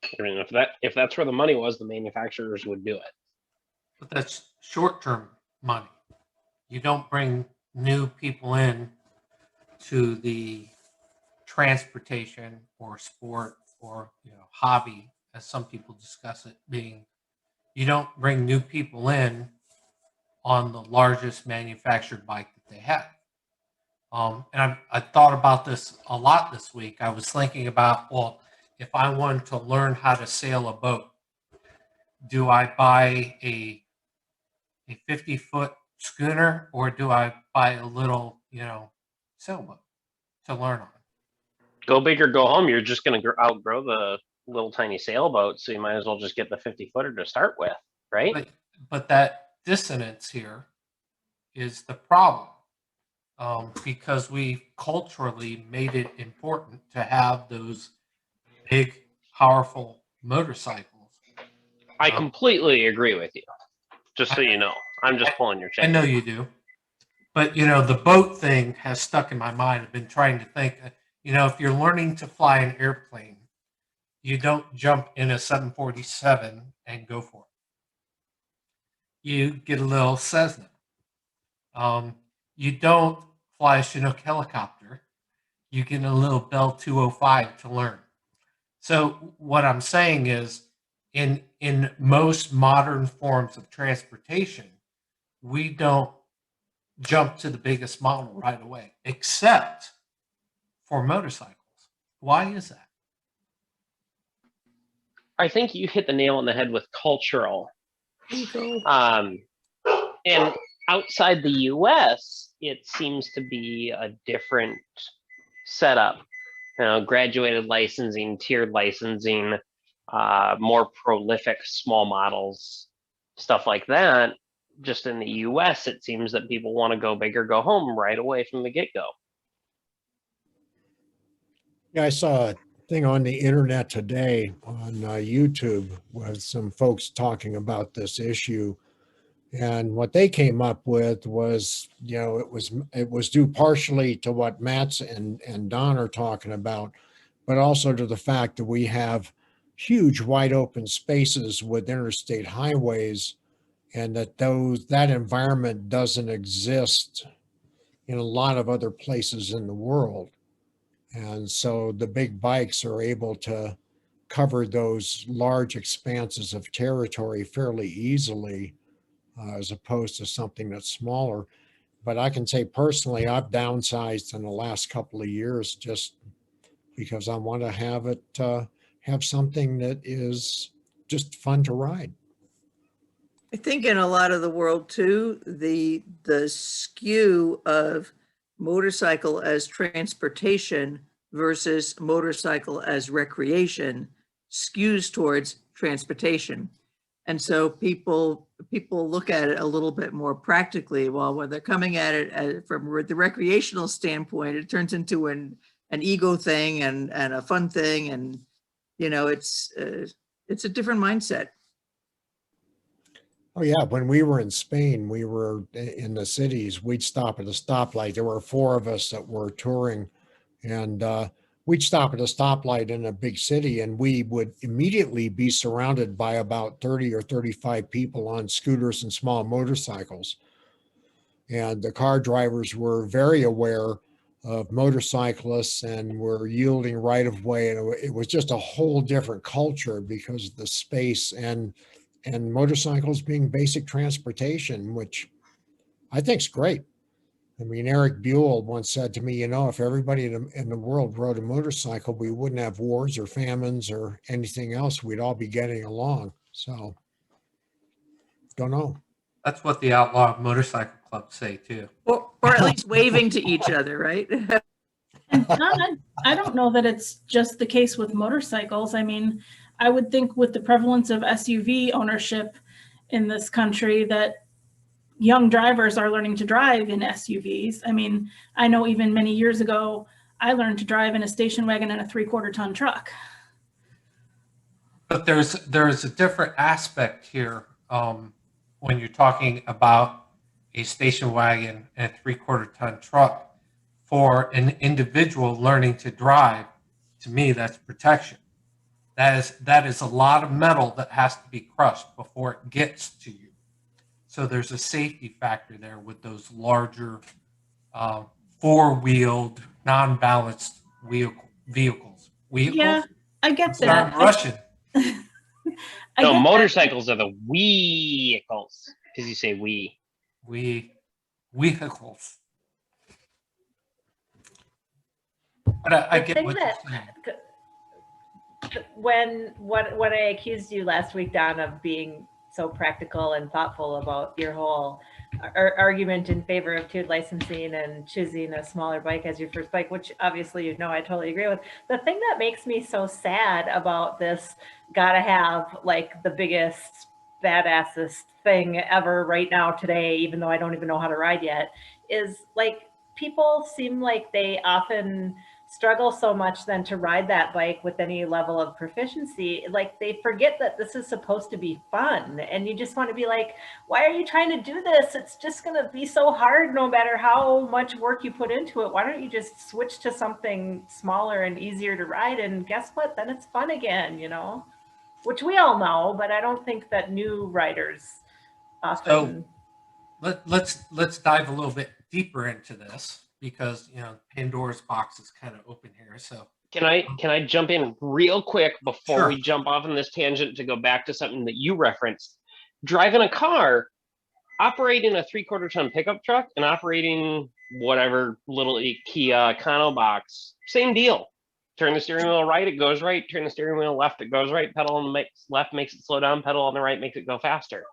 I mean, if that's where the money was, the manufacturers would do it. But that's short-term money. You don't bring new people in to the transportation or sport or hobby, as some people discuss it being. You don't bring new people in on the largest manufactured bike that they have. And I thought about this a lot this week. I was thinking about, well, if I wanted to learn how to sail a boat, do I buy a 50-foot schooner, or do I buy a little, sailboat to learn on? Go big or go home. You're just going to outgrow the little tiny sailboat, so you might as well just get the 50-footer to start with, right? But that dissonance here is the problem, because we culturally made it important to have those big, powerful motorcycles. I completely agree with you. Just so you know, I'm just pulling your chain. I know you do. But, the boat thing has stuck in my mind. I've been trying to think, if you're learning to fly an airplane, you don't jump in a 747 and go for it. You get a little Cessna. You don't fly a Chinook helicopter. You get a little Bell 205 to learn. So what I'm saying is, in most modern forms of transportation, we don't jump to the biggest model right away, except for motorcycles. Why is that? I think you hit the nail on the head with cultural. And outside the US, it seems to be a different setup. Graduated licensing, tiered licensing, more prolific small models, stuff like that. Just in the US, it seems that people want to go big or go home right away from the get-go. Yeah, I saw a thing on the internet today on YouTube with some folks talking about this issue. And what they came up with was, it was due partially to what Matt's and Don are talking about, but also to the fact that we have huge wide open spaces with interstate highways, and that environment doesn't exist in a lot of other places in the world. And so the big bikes are able to cover those large expanses of territory fairly easily, as opposed to something that's smaller. But I can say personally, I've downsized in the last couple of years just because I want to have something that is just fun to ride. I think in a lot of the world too, the skew of motorcycle as transportation versus motorcycle as recreation skews towards transportation. And so people look at it a little bit more practically, while when they're coming at it from the recreational standpoint, it turns into an ego thing and a fun thing. And, it's a different mindset. Oh yeah, when we were in Spain, we were in the cities, we'd stop at a stoplight. There were 4 of us that were touring, and we'd stop at a stoplight in a big city, and we would immediately be surrounded by about 30 or 35 people on scooters and small motorcycles. And the car drivers were very aware of motorcyclists and were yielding right of way. And it was just a whole different culture because of the space and motorcycles being basic transportation, which I think is great. I mean, Eric Buell once said to me, if everybody in the world rode a motorcycle, we wouldn't have wars or famines or anything else. We'd all be getting along. So, don't know. That's what the outlaw motorcycle clubs say too. Or at least waving to each other, right? And Don, I don't know that it's just the case with motorcycles. I mean, I would think with the prevalence of SUV ownership in this country that young drivers are learning to drive in SUVs. I mean, I know even many years ago, I learned to drive in a station wagon and a 3/4 ton truck. But there's a different aspect here when you're talking about a station wagon and a 3/4 ton truck. for an individual learning to drive, to me, that's protection. That is a lot of metal that has to be crushed before it gets to you. So there's a safety factor there with those larger four-wheeled, non-balanced vehicles. Yeah, I get Start that. Russian. I No, get motorcycles are the vehicles, because you say we. Vehicles. But I The get thing what you're that saying. when I accused you last week, Don, of being so practical and thoughtful about your whole argument in favor of tiered licensing and choosing a smaller bike as your first bike, which obviously you know I totally agree with. The thing that makes me so sad about this gotta have like the biggest badassest thing ever right now today, even though I don't even know how to ride yet, is like people seem like they often struggle so much then to ride that bike with any level of proficiency. Like they forget that this is supposed to be fun, and you just want to be like, why are you trying to do this? It's just going to be so hard no matter how much work you put into it. Why don't you just switch to something smaller and easier to ride, and guess what, then it's fun again, you know, which we all know, but I don't think that new riders often. So let's dive a little bit deeper into this, because Pandora's box is kind of open here. So Can I jump in real quick before Sure. we jump off on this tangent to go back to something that you referenced? Driving a car, operating a 3/4 ton pickup truck, and operating whatever little Kia Econo box, same deal. Turn the steering wheel right, it goes right. Turn the steering wheel left, it goes right. Pedal on the left makes it slow down. Pedal on the right makes it go faster.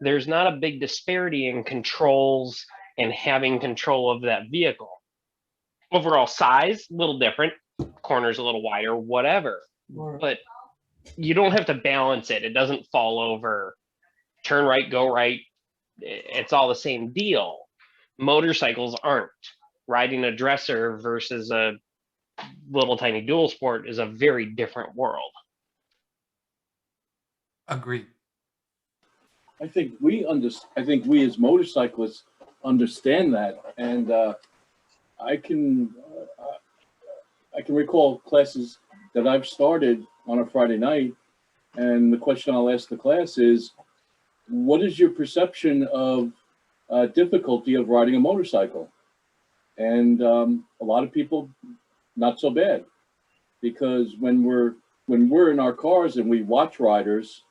There's not a big disparity in controls and having control of that vehicle. Overall size, a little different. Corners a little wider, whatever. But you don't have to balance it. It doesn't fall over. Turn right, go right. It's all the same deal. Motorcycles aren't. Riding a dresser versus a little tiny dual sport is a very different world. Agreed. I think we as motorcyclists understand that, and I can recall classes that I've started on a Friday night, and the question I'll ask the class is, what is your perception of difficulty of riding a motorcycle? And a lot of people, not so bad, because when we're in our cars and we watch riders,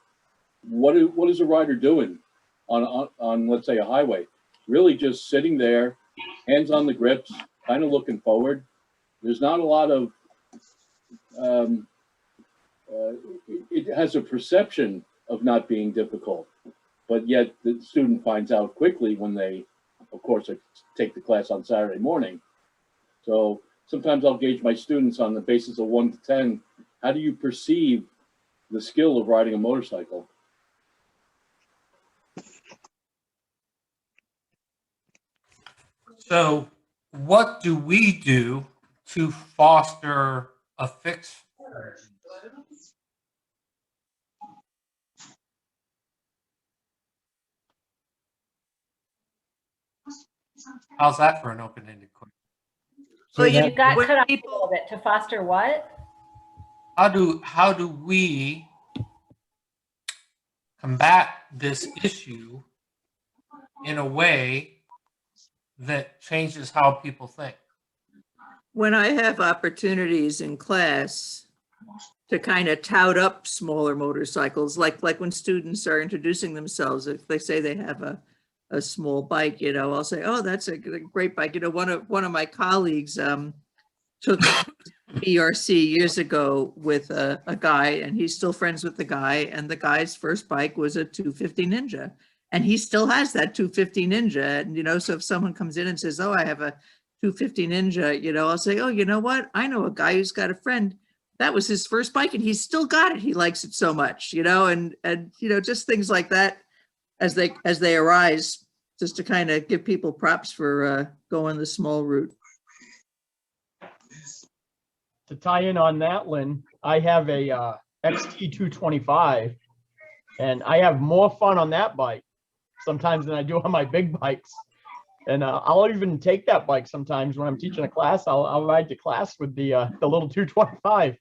what is a rider doing on let's say a highway? Really just sitting there, hands on the grips, kind of looking forward. There's not a lot of it has a perception of not being difficult, but yet the student finds out quickly when they, of course, take the class on Saturday morning. So sometimes I'll gauge my students on the basis of 1 to 10. How do you perceive the skill of riding a motorcycle? So what do we do to foster a fix? How's that for an open-ended question? Well, you got cut off a little bit. To foster what? How do we combat this issue in a way that changes how people think? When I have opportunities in class to kind of tout up smaller motorcycles, like when students are introducing themselves, if they say they have a small bike, I'll say, oh, that's a great bike. One of my colleagues took BRC years ago with a guy, and he's still friends with the guy, and the guy's first bike was a 250 Ninja, and he still has that 250 Ninja. And so if someone comes in and says, oh, I have a 250 Ninja, I'll say, oh, you know what? I know a guy who's got a friend. That was his first bike, and he's still got it. He likes it so much, and just things like that as they arise, just to kind of give people props for going the small route. To tie in on that, Lynn, I have a XT225, and I have more fun on that bike sometimes than I do on my big bikes. And I'll even take that bike sometimes when I'm teaching a class. I'll ride to class with the little 225.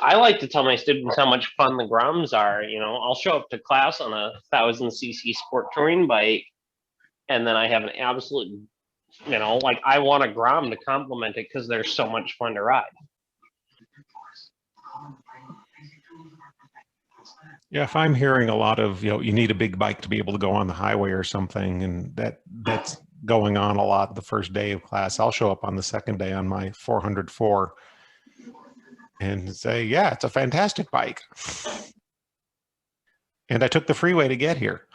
I like to tell my students how much fun the Groms are. You know, I'll show up to class on a 1000cc sport touring bike, and then I have an absolute, you know, like I want a Grom to complement it because they're so much fun to ride. Yeah, if I'm hearing a lot of, you know, you need a big bike to be able to go on the highway or something, and that's going on a lot the first day of class, I'll show up on the second day on my 404 and say, yeah, it's a fantastic bike. And I took the freeway to get here.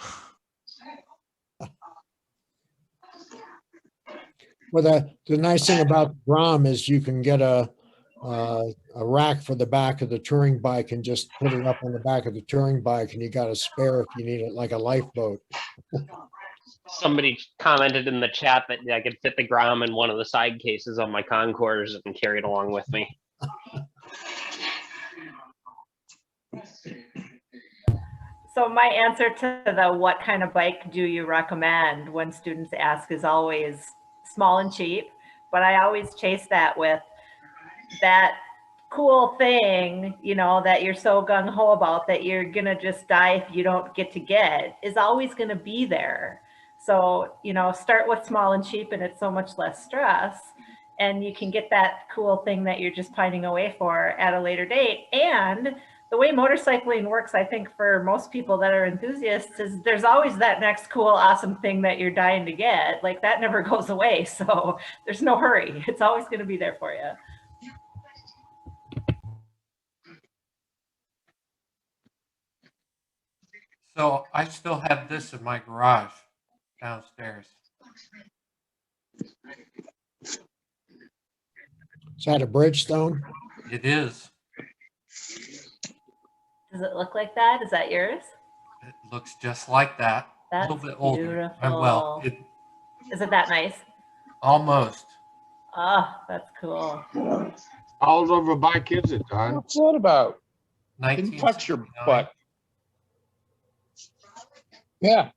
Well, the nice thing about Grom is you can get a rack for the back of the touring bike and just put it up on the back of the touring bike, and you got a spare if you need it, like a lifeboat. Somebody commented in the chat that I could fit the Grom in one of the side cases on my Concours and carry it along with me. So my answer to the what kind of bike do you recommend when students ask is always small and cheap, but I always chase that with that cool thing, you know, that you're so gung-ho about that you're gonna just die if you don't get to get, is always gonna be there. So, you know, start with small and cheap and it's so much less stress, and you can get that cool thing that you're just pining away for at a later date. And the way motorcycling works, I think for most people that are enthusiasts, is there's always that next cool, awesome thing that you're dying to get. Like that never goes away. So there's no hurry. It's always going to be there for you. So I still have this in my garage downstairs. Is that a Bridgestone? It is. Does it look like that? Is that yours? It looks just like that. That's a little bit older. beautiful. Well, is it that nice? Almost. Oh, that's cool. How old of a bike is it, Don? What's that about? Didn't touch your butt. Yeah,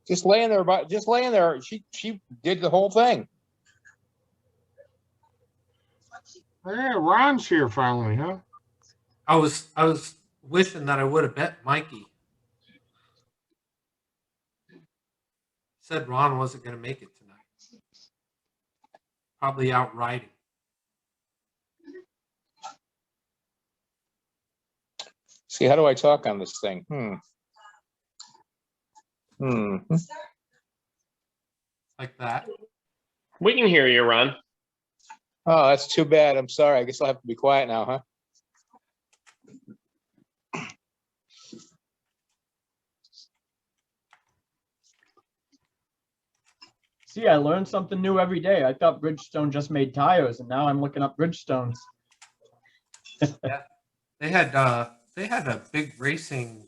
just laying there. Just laying there. She did the whole thing. Yeah, Ron's here finally, huh? I was wishing that I would have bet Mikey. Said Ron wasn't going to make it tonight. Probably out riding. See, how do I talk on this thing? Like that. We can hear you, Ron. Oh, that's too bad. I'm sorry. I guess I'll have to be quiet now, huh? See, I learned something new every day. I thought Bridgestone just made tires, and now I'm looking up Bridgestones. Yeah, they had a big racing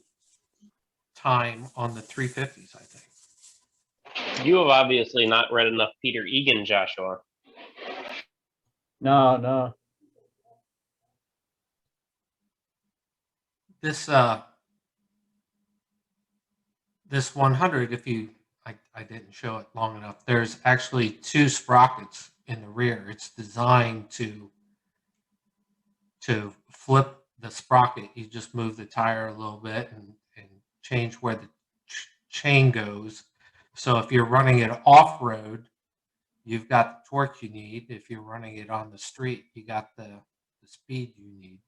time on the 350s, I think. You have obviously not read enough Peter Egan, Joshua. No. This 100, if you, I didn't show it long enough. There's actually 2 sprockets in the rear. It's designed to flip the sprocket. You just move the tire a little bit and change where the chain goes. So if you're running it off-road, you've got the torque you need. If you're running it on the street, you got the speed you need.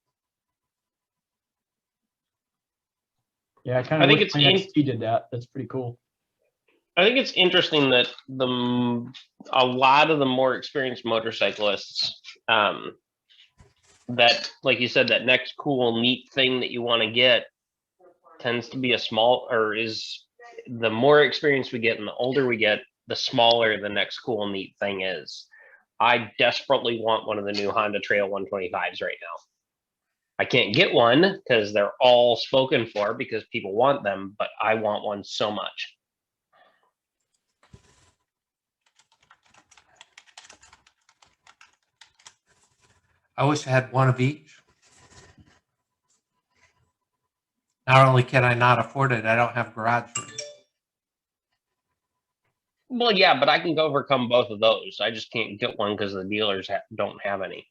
Yeah, I kind of wish my XT did that. That's pretty cool. I think it's interesting that a lot of the more experienced motorcyclists, that, like you said, that next cool, neat thing that you want to get tends to be is the more experience we get and the older we get, the smaller the next cool, neat thing is. I desperately want one of the new Honda Trail 125s right now. I can't get one because they're all spoken for because people want them, but I want one so much. I wish I had one of each. Not only can I not afford it, I don't have garage room. Well, yeah, but I can overcome both of those. I just can't get one because the dealers don't have any.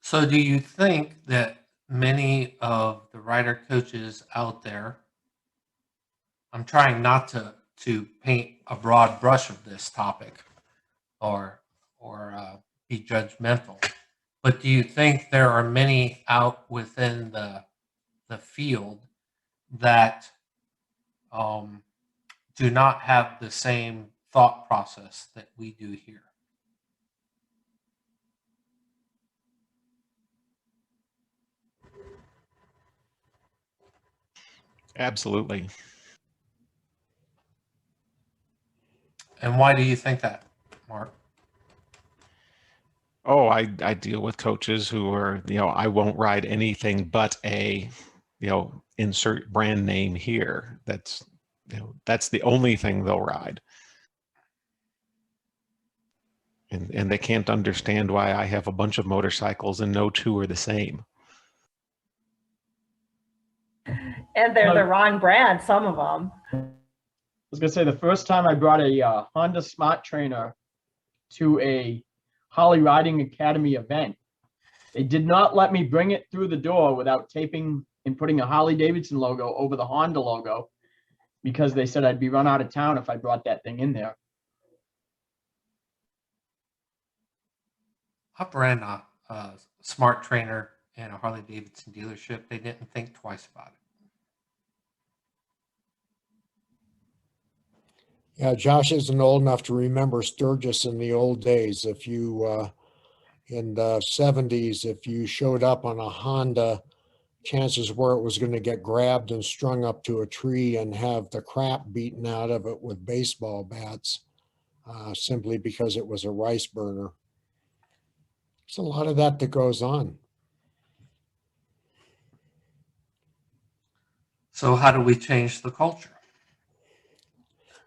So do you think that many of the rider coaches out there, I'm trying not to paint a broad brush of this topic or be judgmental, but do you think there are many out within the field that do not have the same thought process that we do here? Absolutely. And why do you think that, Mark? Oh, I deal with coaches who are, I won't ride anything but a, insert brand name here. That's the only thing they'll ride. And they can't understand why I have a bunch of motorcycles and no two are the same. And they're the wrong brand, some of them. I was gonna say the first time I brought a Honda Smart Trainer to a Holly Riding Academy event, they did not let me bring it through the door without taping and putting a Harley Davidson logo over the Honda logo, because they said I'd be run out of town if I brought that thing in there. I ran a Smart Trainer in a Harley Davidson dealership. They didn't think twice about it. Yeah, Josh isn't old enough to remember Sturgis in the old days. If you, in the 70s, if you showed up on a Honda, chances were it was going to get grabbed and strung up to a tree and have the crap beaten out of it with baseball bats, simply because it was a rice burner. There's a lot of that goes on. So how do we change the culture?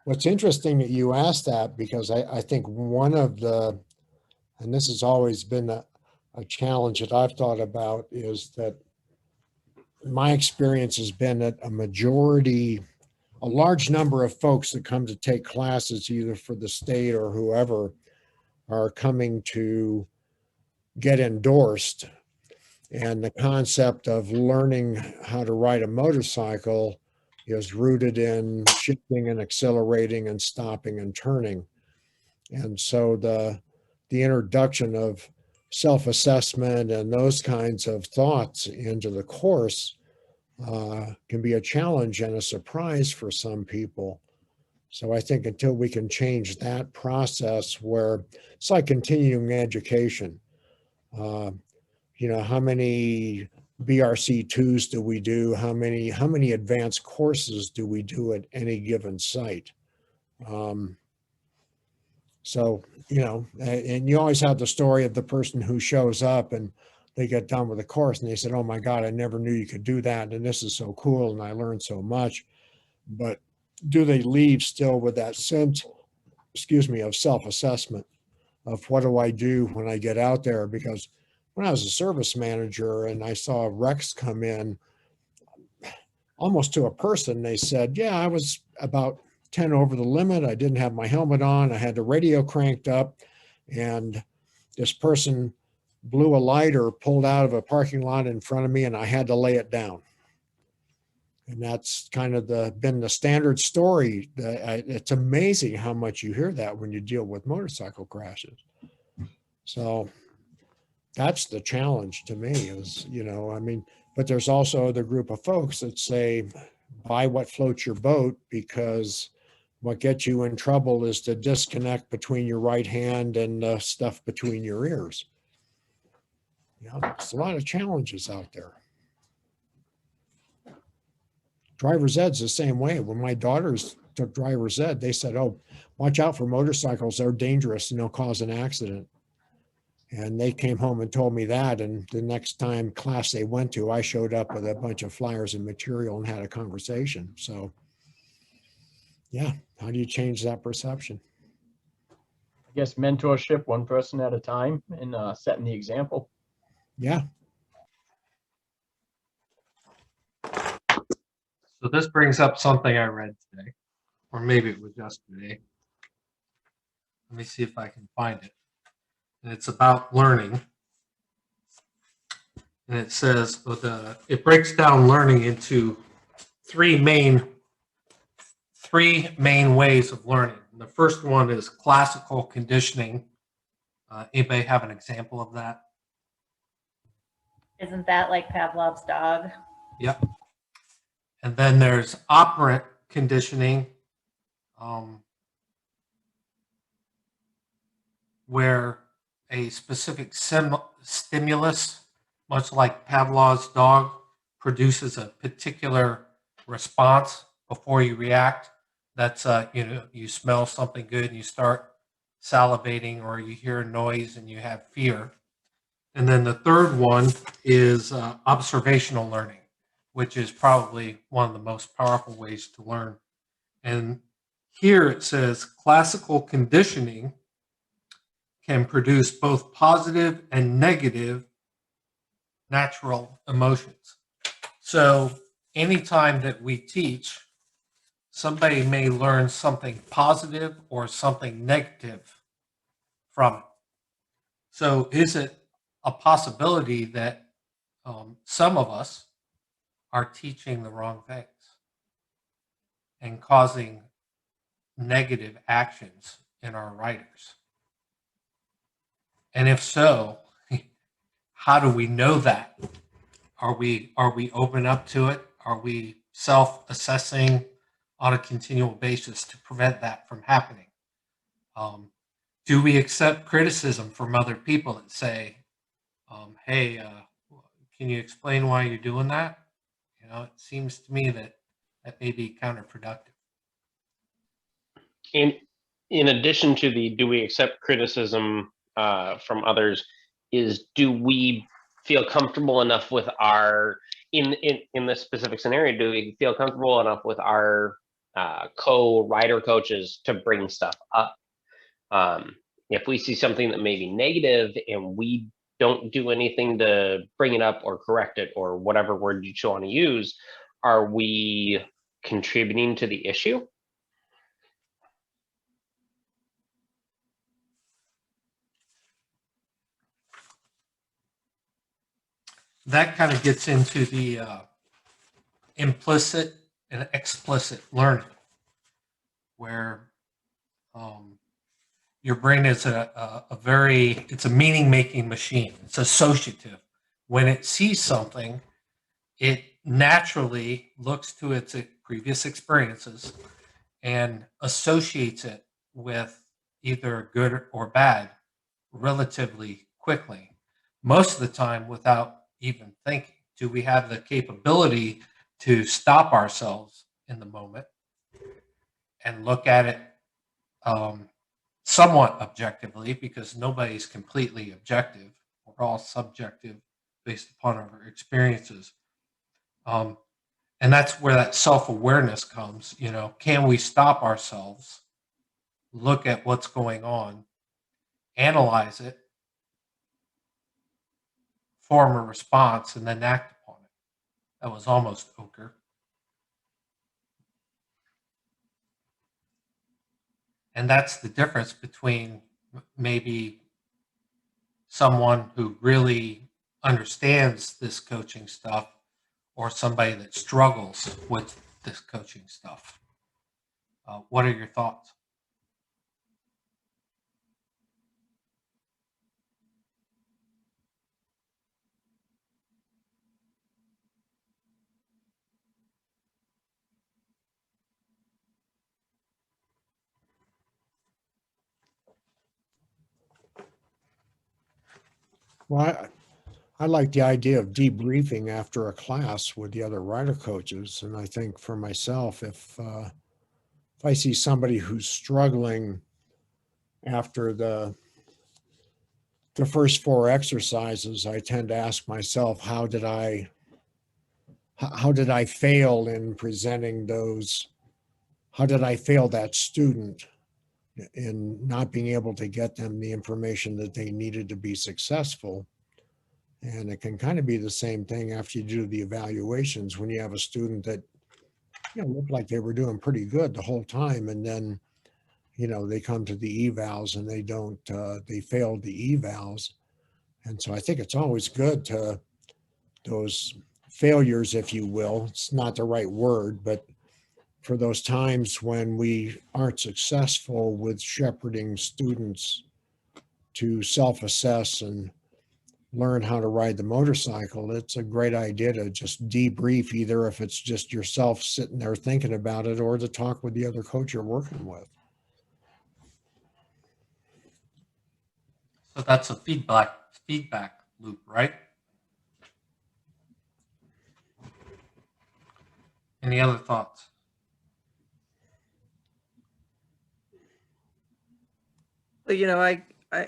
What's interesting that you asked that, because I think one of the, and this has always been a challenge that I've thought about, is that my experience has been that a large number of folks that come to take classes, either for the state or whoever, are coming to get endorsed. And the concept of learning how to ride a motorcycle is rooted in shifting and accelerating and stopping and turning. And so the introduction of self-assessment and those kinds of thoughts into the course can be a challenge and a surprise for some people. So I think until we can change that process, where it's like continuing education, how many BRC2s do we do? How many advanced courses do we do at any given site? So, and you always have the story of the person who shows up and they get done with the course and they said, oh my God, I never knew you could do that. And this is so cool. And I learned so much. But do they leave still with that sense, of self-assessment of what do I do when I get out there? Because when I was a service manager and I saw wrecks come in almost to a person, they said, yeah, I was about 10 over the limit. I didn't have my helmet on. I had the radio cranked up, and this person blew a light or pulled out of a parking lot in front of me, and I had to lay it down. And that's kind of been the standard story. It's amazing how much you hear that when you deal with motorcycle crashes. So that's the challenge to me is, but there's also the group of folks that say, buy what floats your boat, because what gets you in trouble is the disconnect between your right hand and the stuff between your ears. There's a lot of challenges out there. Driver's ed's the same way. When my daughters took driver's ed, they said, oh, watch out for motorcycles. They're dangerous and they'll cause an accident. And they came home and told me that. And the next time class they went to, I showed up with a bunch of flyers and material and had a conversation. So Yeah. How do you change that perception? I guess mentorship, one person at a time, and setting the example. Yeah. So this brings up something I read today, or maybe it was yesterday. Let me see if I can find it. And it's about learning. And it says it breaks down learning into three main ways of learning. And the first one is classical conditioning. Anybody have an example of that? Isn't that like Pavlov's dog? Yep. And then there's operant conditioning, where a specific stimulus, much like Pavlov's dog, produces a particular response before you react. That's you smell something good and you start salivating, or you hear a noise and you have fear. And then the third one is observational learning, which is probably one of the most powerful ways to learn. And here it says classical conditioning can produce both positive and negative natural emotions. So anytime that we teach, somebody may learn something positive or something negative from it. So is it a possibility that some of us are teaching the wrong things and causing negative actions in our writers? And if so, how do we know that? Are we open up to it? Are we self-assessing on a continual basis to prevent that from happening? Do we accept criticism from other people that say, hey, can you explain why you're doing that? It seems to me that may be counterproductive. In addition to the do we accept criticism from others, is do we feel comfortable enough with our in this specific scenario, do we feel comfortable enough with our co-writer coaches to bring stuff up? If we see something that may be negative and we don't do anything to bring it up or correct it or whatever word you want to use, are we contributing to the issue? That kind of gets into the implicit and explicit learning, where your brain is it's a meaning-making machine. It's associative. When it sees something, it naturally looks to its previous experiences and associates it with either good or bad relatively quickly. Most of the time without even thinking. Do we have the capability to stop ourselves in the moment and look at it somewhat objectively, because nobody's completely objective. We're all subjective based upon our experiences. And that's where that self-awareness comes. Can we stop ourselves, look at what's going on, analyze it, form a response, and then act upon it? That was almost ochre. And that's the difference between maybe someone who really understands this coaching stuff or somebody that struggles with this coaching stuff. What are your thoughts? Well, I like the idea of debriefing after a class with the other writer coaches. And I think for myself, if I see somebody who's struggling after the first 4 exercises, I tend to ask myself, how did I fail in presenting those how did I fail that student in not being able to get them the information that they needed to be successful? And it can kind of be the same thing after you do the evaluations, when you have a student that, you know, looked like they were doing pretty good the whole time, and then, you know, they come to the evals and they don't, they failed the evals. And so I think it's always good to, those failures, if you will, it's not the right word, but for those times when we aren't successful with shepherding students to self-assess and learn how to ride the motorcycle, it's a great idea to just debrief, either if it's just yourself sitting there thinking about it, or to talk with the other coach you're working with. So that's a feedback loop, right? Any other thoughts? Well, you know,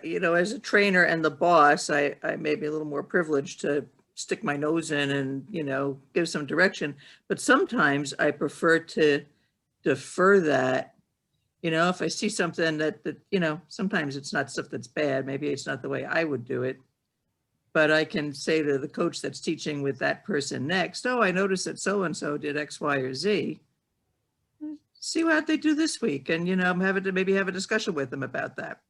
you know, as a trainer and the boss, I may be a little more privileged to stick my nose in and, you know, give some direction. But sometimes I prefer to defer that. You know, if I see something that, you know, sometimes it's not stuff that's bad. Maybe it's not the way I would do it. But I can say to the coach that's teaching with that person next, oh, I noticed that so-and-so did X, Y, or Z. See what they do this week. And, you know, I'm having to maybe have a discussion with them about that.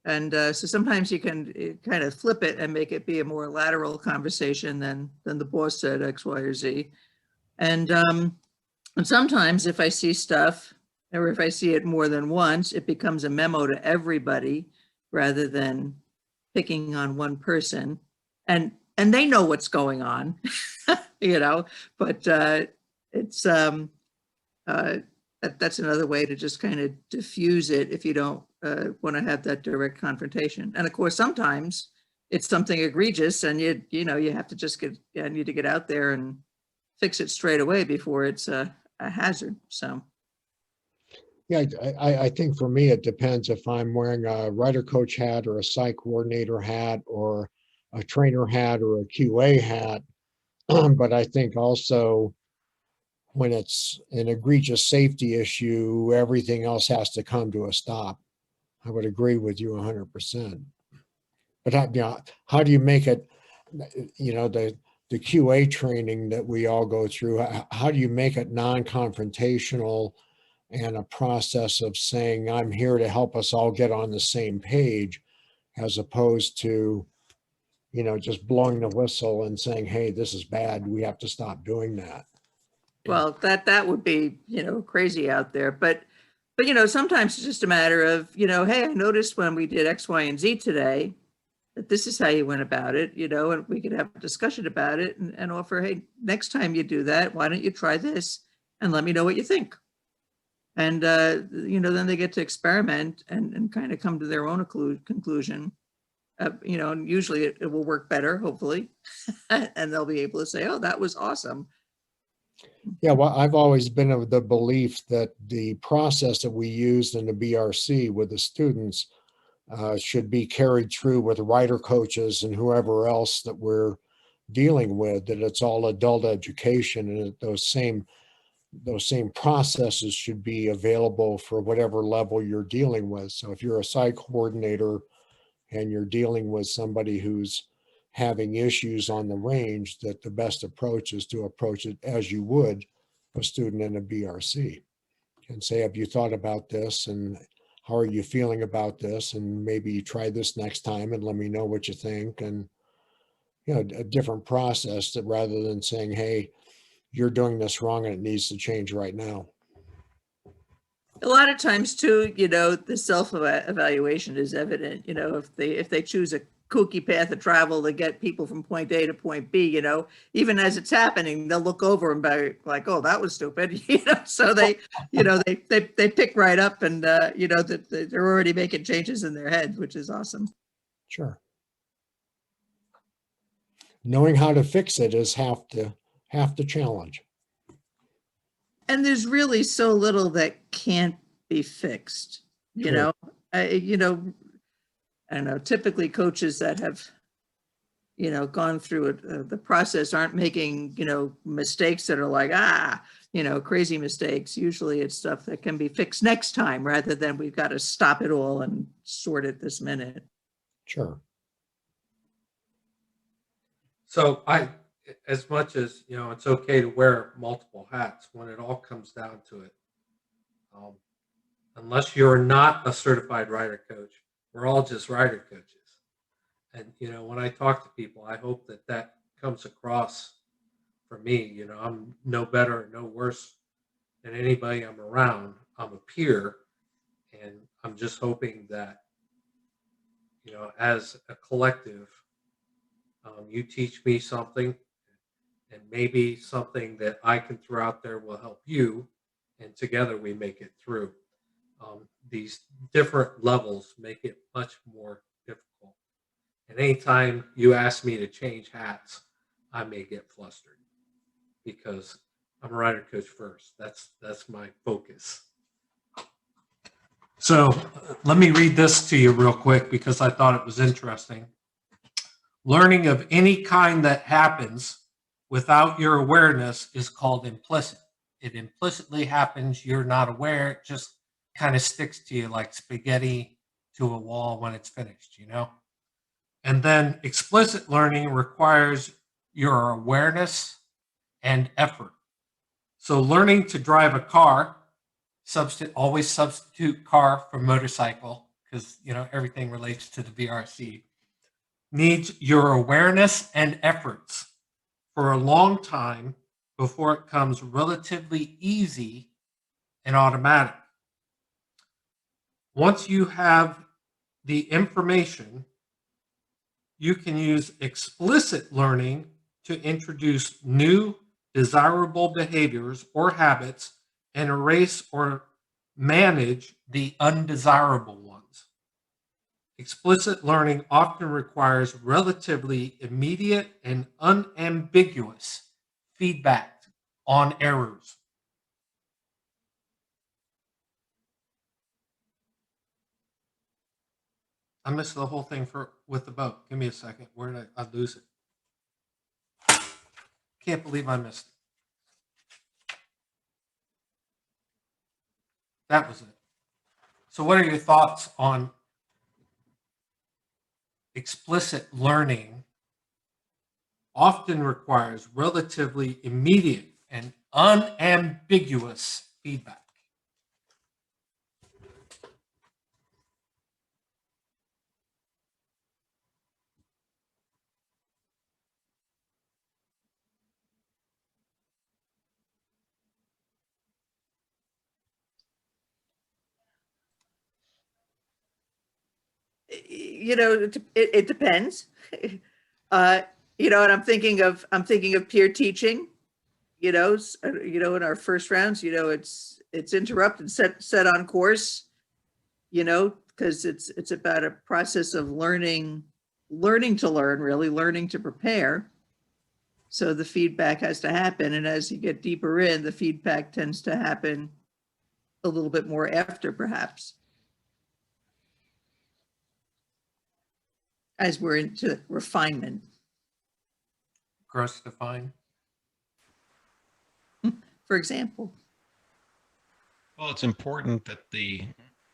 And so sometimes you can kind of flip it and make it be a more lateral conversation than the boss said X, Y, or Z. And sometimes if I see stuff, or if I see it more than once, it becomes a memo to everybody rather than picking on one person. And they know what's going on, you know, but it's that's another way to just kind of diffuse it if you don't want to have that direct confrontation. And of course, sometimes it's something egregious, and you know, you have to just need to get out there and fix it straight away before it's a hazard. So. Yeah, I think for me, it depends if I'm wearing a rider coach hat or a psych coordinator hat or a trainer hat or a QA hat. But I think also when it's an egregious safety issue, everything else has to come to a stop. I would agree with you 100%. But how do you make it, you know, the QA training that we all go through, how do you make it non-confrontational and a process of saying, I'm here to help us all get on the same page, as opposed to, you know, just blowing the whistle and saying, hey, this is bad, we have to stop doing that. Well, that would be, you know, crazy out there. But, you know, sometimes it's just a matter of, you know, hey, I noticed when we did X, Y, and Z today, that this is how you went about it, you know, and we could have a discussion about it and offer, hey, next time you do that, why don't you try this and let me know what you think? And, you know, then they get to experiment and kind of come to their own conclusion. You know, and usually it will work better, hopefully, and they'll be able to say, oh, that was awesome. Yeah, well, I've always been of the belief that the process that we used in the BRC with the students should be carried through with rider coaches and whoever else that we're dealing with, that it's all adult education, and that those same processes should be available for whatever level you're dealing with. So if you're a psych coordinator and you're dealing with somebody who's having issues on the range, that the best approach is to approach it as you would a student in a BRC and say, have you thought about this, and how are you feeling about this, and maybe you try this next time and let me know what you think. And, you know, a different process, that rather than saying, hey, you're doing this wrong and it needs to change right now. A lot of times too, you know, the self-evaluation is evident. You know, if they choose a kooky path of travel to get people from point A to point B, you know, even as it's happening, they'll look over and be like, oh, that was stupid. You know, so they, you know, they pick right up, and you know, that they're already making changes in their head, which is awesome. Sure. Knowing how to fix it is half the challenge. And there's really so little that can't be fixed. You know, you know, I don't know, typically coaches that have you know, gone through the process aren't making, you know, mistakes that are like, you know, crazy mistakes. Usually it's stuff that can be fixed next time rather than we've got to stop it all and sort it this minute. Sure. So as much as, you know, it's okay to wear multiple hats, when it all comes down to it, unless you're not a certified rider coach, we're all just rider coaches. And, you know, when I talk to people, I hope that that comes across for me. You know, I'm no better, no worse than anybody I'm around. I'm a peer, and I'm just hoping that, you know, as a collective, you teach me something, and maybe something that I can throw out there will help you, and together we make it through. These different levels make it much more difficult. And anytime you ask me to change hats, I may get flustered because I'm a rider coach first. That's my focus. So let me read this to you real quick because I thought it was interesting. Learning of any kind that happens without your awareness is called implicit. It implicitly happens. You're not aware. It just kind of sticks to you like spaghetti to a wall when it's finished, you know? And then explicit learning requires your awareness and effort. So learning to drive a car, always substitute car for motorcycle because, you know, everything relates to the VRC, needs your awareness and efforts for a long time before it comes relatively easy and automatic. Once you have the information, you can use explicit learning to introduce new desirable behaviors or habits and erase or manage the undesirable ones. Explicit learning often requires relatively immediate and unambiguous feedback on errors. I missed the whole thing with the boat. Give me a second. Where did I lose it? Can't believe I missed it. That was it. So what are your thoughts on explicit learning often requires relatively immediate and unambiguous feedback? You know, it depends. You know, and I'm thinking of peer teaching. You know, in our first rounds, you know, it's interrupt and set on course. You know, because it's about a process of learning to learn, really learning to prepare. So the feedback has to happen, and as you get deeper in, the feedback tends to happen a little bit more after, perhaps, as we're into refinement. Gross define. For example. Well, it's important that the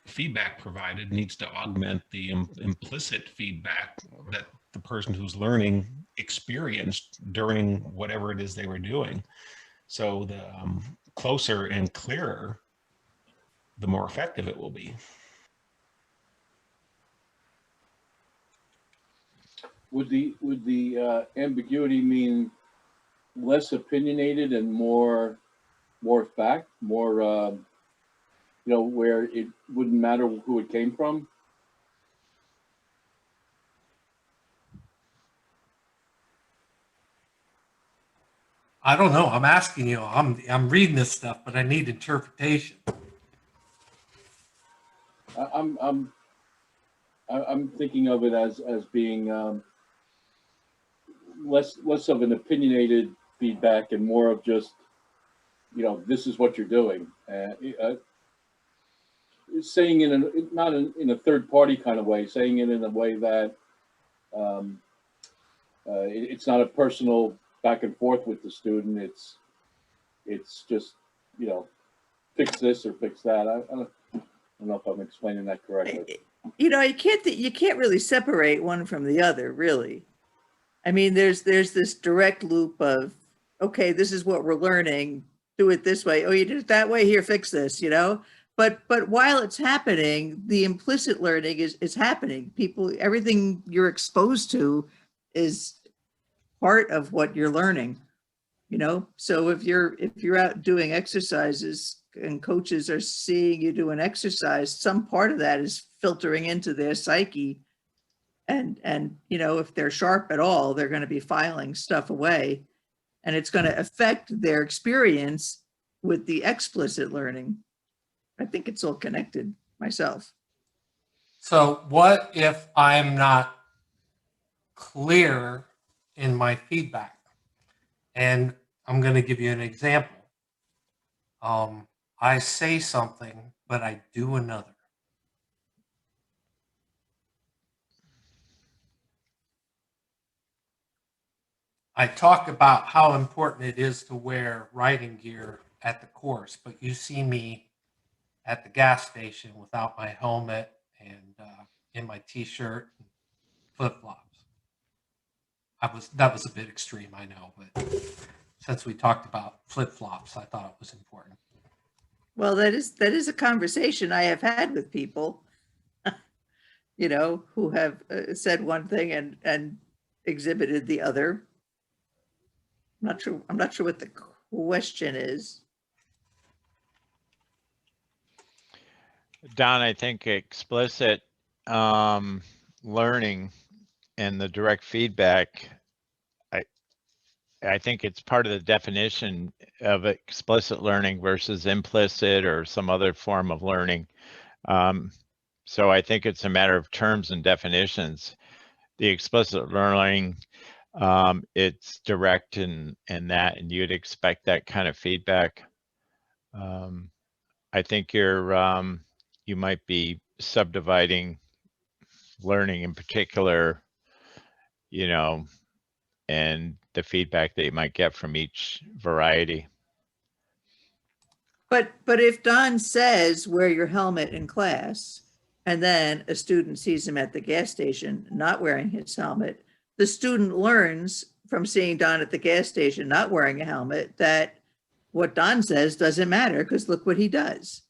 feedback provided needs to augment the implicit feedback that the person who's learning experienced during whatever it is they were doing. So the closer and clearer, the more effective it will be. Would the ambiguity mean less opinionated and more fact, more you know, where it wouldn't matter who it came from? I don't know. I'm asking you. I'm reading this stuff, but I need interpretation. I'm thinking of it as being less of an opinionated feedback and more of just, you know, this is what you're doing. Saying it not in a third party kind of way, saying it in a way that It's not a personal back and forth with the student. It's just, you know, fix this or fix that. I don't know if I'm explaining that correctly. You know, you can't really separate one from the other, really. I mean, there's this direct loop of, okay, this is what we're learning, do it this way. Oh, you did it that way, here, fix this, you know? But while it's happening, the implicit learning is happening. Everything you're exposed to is part of what you're learning, you know? So if you're out doing exercises and coaches are seeing you do an exercise, some part of that is filtering into their psyche. And you know, if they're sharp at all, they're going to be filing stuff away, and it's going to affect their experience with the explicit learning. I think it's all connected myself. So what if I'm not clear in my feedback? And I'm going to give you an example. I say something, but I do another. I talk about how important it is to wear riding gear at the course, but you see me at the gas station without my helmet and in my t-shirt and flip-flops. That was a bit extreme, I know, but since we talked about flip-flops, I thought it was important. Well, that is a conversation I have had with people, you know, who have said one thing and exhibited the other. I'm not sure what the question is. Don, I think explicit learning and the direct feedback, I think it's part of the definition of explicit learning versus implicit or some other form of learning. So I think it's a matter of terms and definitions. The explicit learning, it's direct and you'd expect that kind of feedback. I think you might be subdividing learning in particular, you know, and the feedback that you might get from each variety. But if Don says wear your helmet in class, and then a student sees him at the gas station not wearing his helmet, the student learns from seeing Don at the gas station not wearing a helmet that what Don says doesn't matter because look what he does.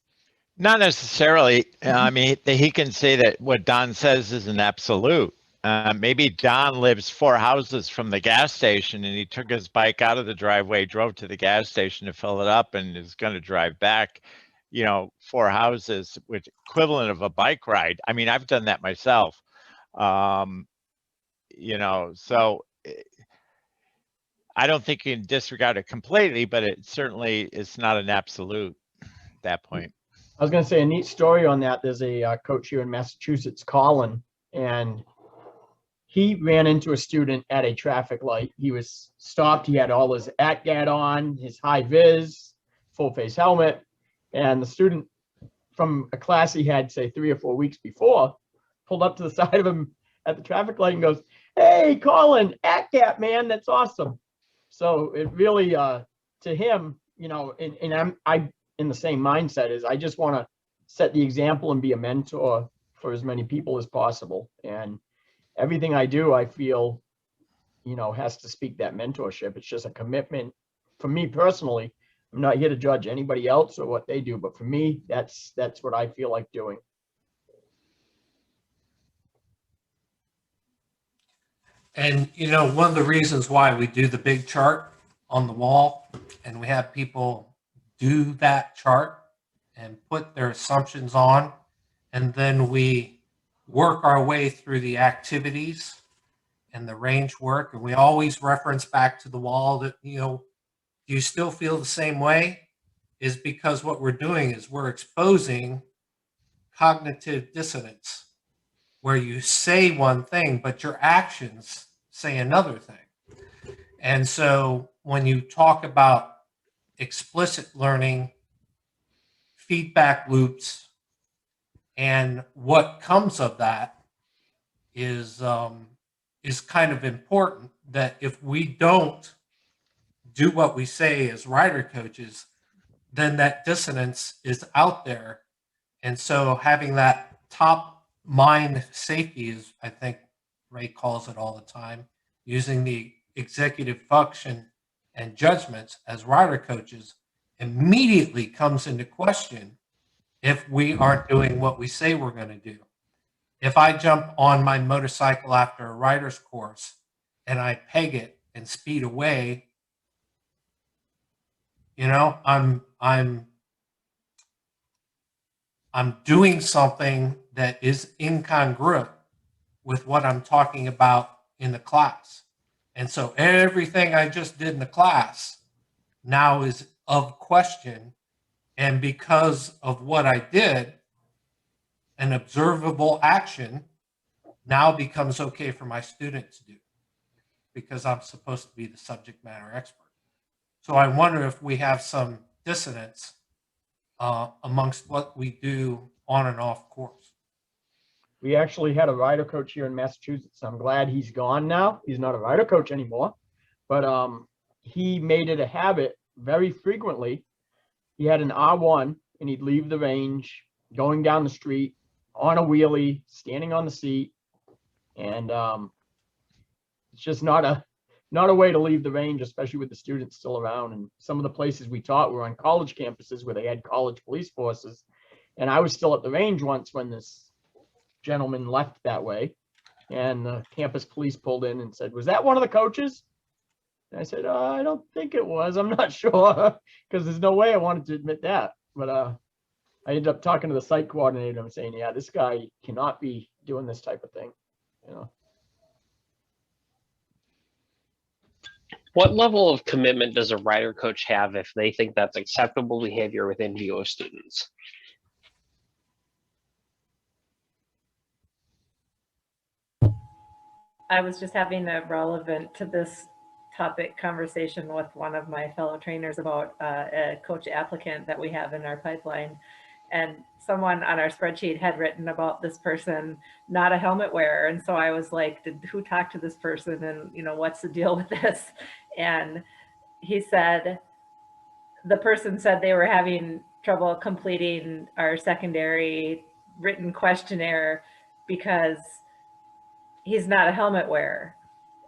Not necessarily. I mean, he can say that what Don says is an absolute. Maybe Don lives 4 houses from the gas station and he took his bike out of the driveway, drove to the gas station to fill it up and is going to drive back, you know, 4 houses, which equivalent of a bike ride. I mean, I've done that myself. You know, so I don't think you can disregard it completely, but it certainly is not an absolute at that point. I was going to say a neat story on that. There's a coach here in Massachusetts, Colin, and he ran into a student at a traffic light. He was stopped. He had all his ATGAT on, his high vis, full face helmet. And the student from a class he had, say, 3 or 4 weeks before, pulled up to the side of him at the traffic light and goes, "Hey, Colin, ATGAT, man, that's awesome." So it really, to him, you know, and I'm in the same mindset as I just want to set the example and be a mentor for as many people as possible. And everything I do, I feel, you know, has to speak that mentorship. It's just a commitment for me personally. I'm not here to judge anybody else or what they do, but for me, that's what I feel like doing. And, you know, one of the reasons why we do the big chart on the wall and we have people do that chart and put their assumptions on, and then we work our way through the activities and the range work, and we always reference back to the wall that, you know, do you still feel the same way? Is because what we're doing is we're exposing cognitive dissonance, where you say one thing, but your actions say another thing. And so when you talk about explicit learning, feedback loops, and what comes of that is kind of important that if we don't do what we say as rider coaches, then that dissonance is out there. And so having that top mind safety is, I think Ray calls it all the time, using the executive function and judgments as rider coaches immediately comes into question if we aren't doing what we say we're going to do. If I jump on my motorcycle after a rider's course and I peg it and speed away, you know, I'm doing something that is incongruent with what I'm talking about in the class. And so everything I just did in the class now is of question. And because of what I did, an observable action now becomes okay for my student to do because I'm supposed to be the subject matter expert. So I wonder if we have some dissonance amongst what we do on and off course. We actually had a rider coach here in Massachusetts. I'm glad he's gone now. He's not a rider coach anymore, but he made it a habit very frequently. He had an R1 and he'd leave the range, going down the street on a wheelie, standing on the seat. And it's just not a way to leave the range, especially with the students still around. And some of the places we taught were on college campuses where they had college police forces. And I was still at the range once when this gentleman left that way. And the campus police pulled in and said, "Was that one of the coaches?" And I said, "I don't think it was. I'm not sure," because there's no way I wanted to admit that. But I ended up talking to the site coordinator and saying, "Yeah, this guy cannot be doing this type of thing." You know. What level of commitment does a rider coach have if they think that's acceptable behavior within VO students? I was just having a relevant to this topic conversation with one of my fellow trainers about a coach applicant that we have in our pipeline. And someone on our spreadsheet had written about this person, not a helmet wearer. And so I was like, who talked to this person? And, you know, what's the deal with this? And he said, the person said they were having trouble completing our secondary written questionnaire because he's not a helmet wearer.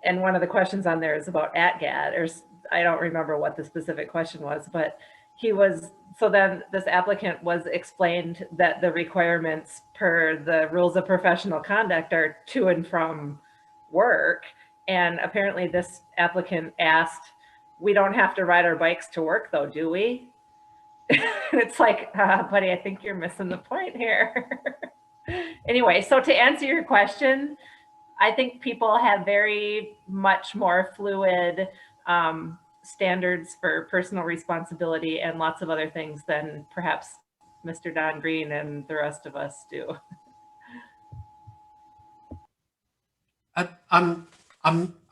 And one of the questions on there is about ATGAD, or I don't remember what the specific question was, but he was, so then this applicant was explained that the requirements per the rules of professional conduct are to and from work. And apparently this applicant asked, "We don't have to ride our bikes to work though, do we?" It's like, buddy, I think you're missing the point here. Anyway, so to answer your question, I think people have very much more fluid standards for personal responsibility and lots of other things than perhaps Mr. Don Green and the rest of us do. I'm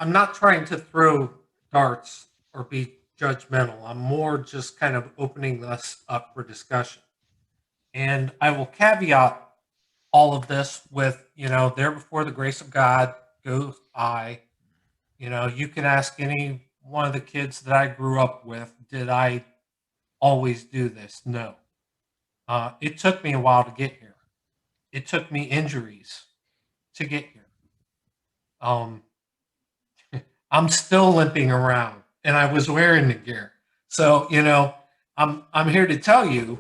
not trying to throw darts or be judgmental. I'm more just kind of opening this up for discussion. And I will caveat all of this with, you know, there before the grace of God goes I. You know, you can ask any one of the kids that I grew up with, did I always do this? No. It took me a while to get here. It took me injuries to get here. I'm still limping around and I was wearing the gear. So, you know, I'm here to tell you,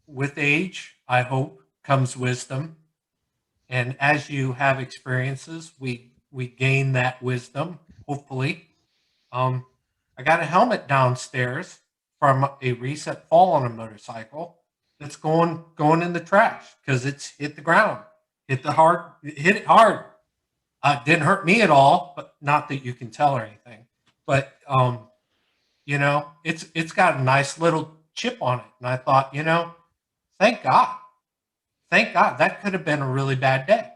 with age, I hope, comes wisdom. And as you have experiences, we gain that wisdom, hopefully. I got a helmet downstairs from a recent fall on a motorcycle that's going in the trash because it's hit the ground, hit it hard. Didn't hurt me at all, but not that you can tell or anything. But you know, it's got a nice little chip on it, and I thought, you know, thank God, that could have been a really bad day.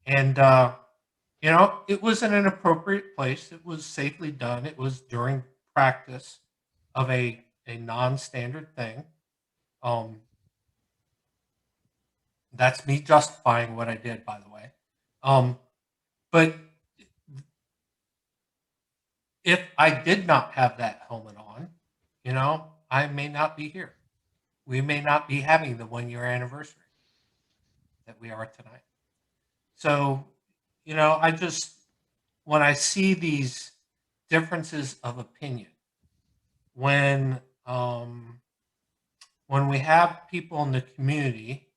And you know, it was in an appropriate place. It was safely done. It was during practice of a non-standard thing. That's me justifying what I did, by the way. But if I did not have that helmet on, I may not be here. We may not be having the 1-year anniversary that we are tonight. So, when I see these differences of opinion, when we have people in the community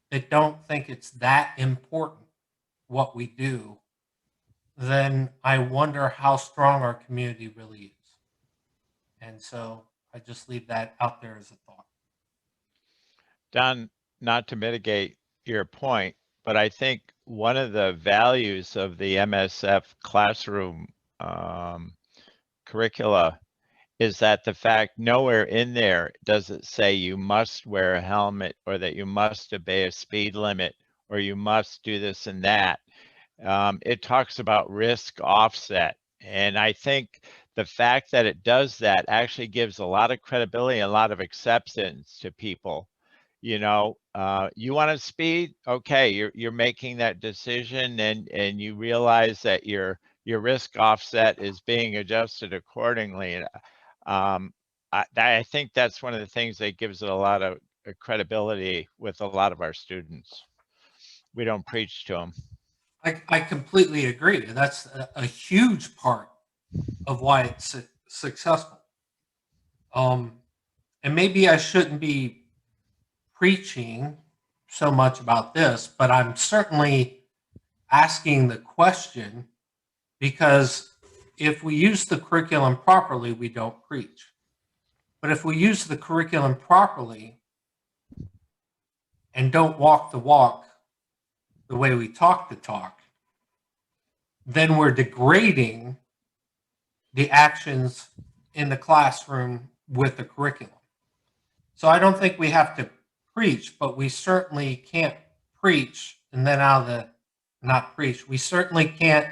that don't think it's that important what we do, then I wonder how strong our community really is. And so I just leave that out there as a thought. Don, not to mitigate your point, but I think one of the values of the MSF classroom curricula is that the fact nowhere in there does it say you must wear a helmet or that you must obey a speed limit or you must do this and that. It talks about risk offset. And I think the fact that it does that actually gives a lot of credibility, a lot of acceptance to people. You want to speed, okay, you're making that decision and you realize that your risk offset is being adjusted accordingly. I think that's one of the things that gives it a lot of credibility with a lot of our students. We don't preach to them. I completely agree. That's a huge part of why it's successful. And maybe I shouldn't be preaching so much about this, but I'm certainly asking the question, because if we use the curriculum properly, we don't preach. But if we use the curriculum properly and don't walk the walk the way we talk the talk, then we're degrading the actions in the classroom with the curriculum. So I don't think we have to preach, but we certainly can't preach and then not preach. We certainly can't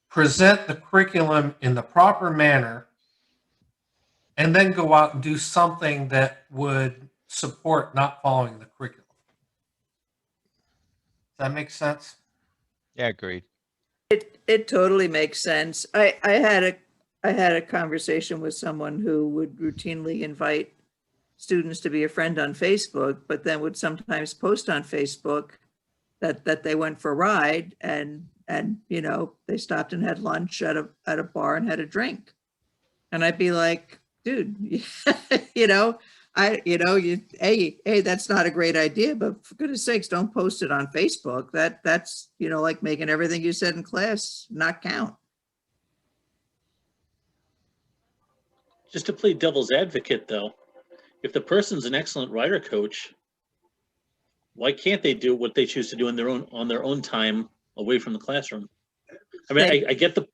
present the curriculum in the proper manner and then go out and do something that would support not following the curriculum. Does that make sense? Yeah, agreed. It totally makes sense. I had a conversation with someone who would routinely invite students to be a friend on Facebook, but then would sometimes post on Facebook that they went for a ride and they stopped and had lunch at a bar and had a drink. And I'd be like, dude, hey, that's not a great idea, but for goodness sakes, don't post it on Facebook. That's like making everything you said in class not count. Just to play devil's advocate, though, if the person's an excellent rider coach, why can't they do what they choose to do on their own time away from the classroom? I mean, I get the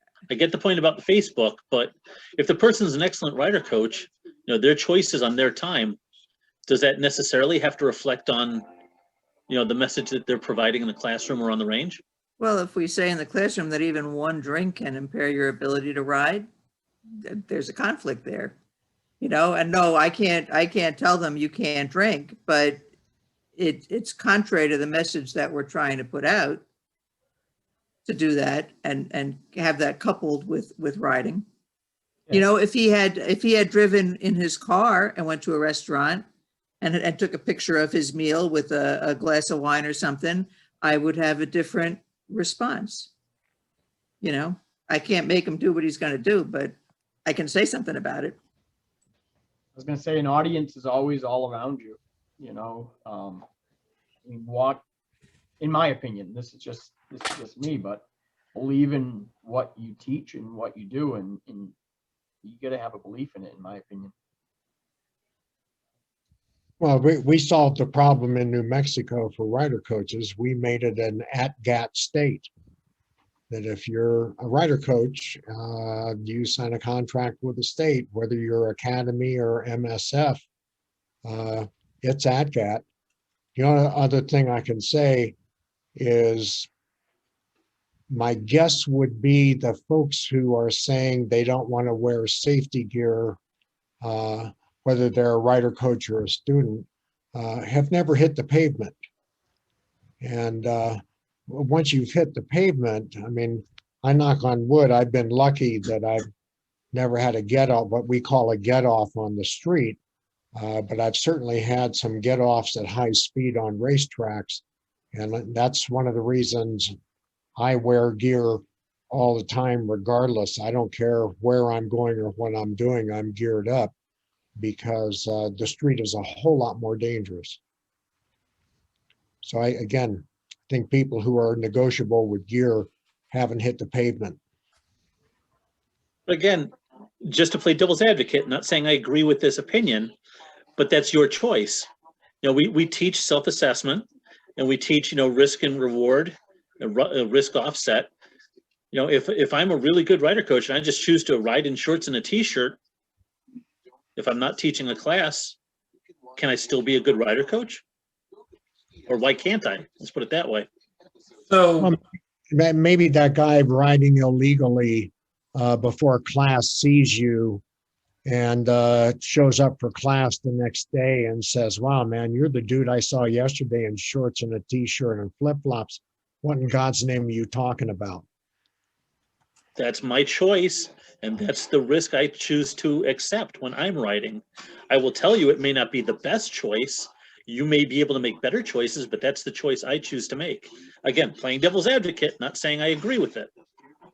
point about the Facebook, but if the person's an excellent rider coach, their choices on their time, does that necessarily have to reflect on, the message that they're providing in the classroom or on the range? Well, if we say in the classroom that even one drink can impair your ability to ride, there's a conflict there, and no, I can't tell them you can't drink, but it's contrary to the message that we're trying to put out to do that and have that coupled with riding. Yeah. If he had driven in his car and went to a restaurant and took a picture of his meal with a glass of wine or something, I would have a different response. I can't make him do what he's going to do, but I can say something about it. I was going to say an audience is always all around you, walk, in my opinion, this is just me, but believe in what you teach and what you do, and you got to have a belief in it, in my opinion. Well, we solved the problem in New Mexico for rider coaches. We made it an at-GAT state. That if you're a rider coach, you sign a contract with the state, whether you're Academy or MSF, it's at-GAT. The only other thing I can say is my guess would be the folks who are saying they don't want to wear safety gear, whether they're a rider coach or a student, have never hit the pavement. And once you've hit the pavement, I mean, I knock on wood, I've been lucky that I've never had a get off, what we call a get off on the street. But I've certainly had some get offs at high speed on racetracks. And that's one of the reasons I wear gear all the time, regardless. I don't care where I'm going or what I'm doing, I'm geared up because the street is a whole lot more dangerous. So I, again, think people who are negotiable with gear haven't hit the pavement. Again, just to play devil's advocate, not saying I agree with this opinion, but that's your choice. You know, we teach self-assessment and we teach, you know, risk and reward, risk offset. You know, if I'm a really good rider coach and I just choose to ride in shorts and a t-shirt, if I'm not teaching a class, can I still be a good rider coach? Or why can't I? Let's put it that way. So maybe that guy riding illegally before class sees you and shows up for class the next day and says, wow, man, you're the dude I saw yesterday in shorts and a t-shirt and flip-flops. What in God's name are you talking about? That's my choice, and that's the risk I choose to accept when I'm riding. I will tell you it may not be the best choice. You may be able to make better choices, but that's the choice I choose to make. Again, playing devil's advocate, not saying I agree with it.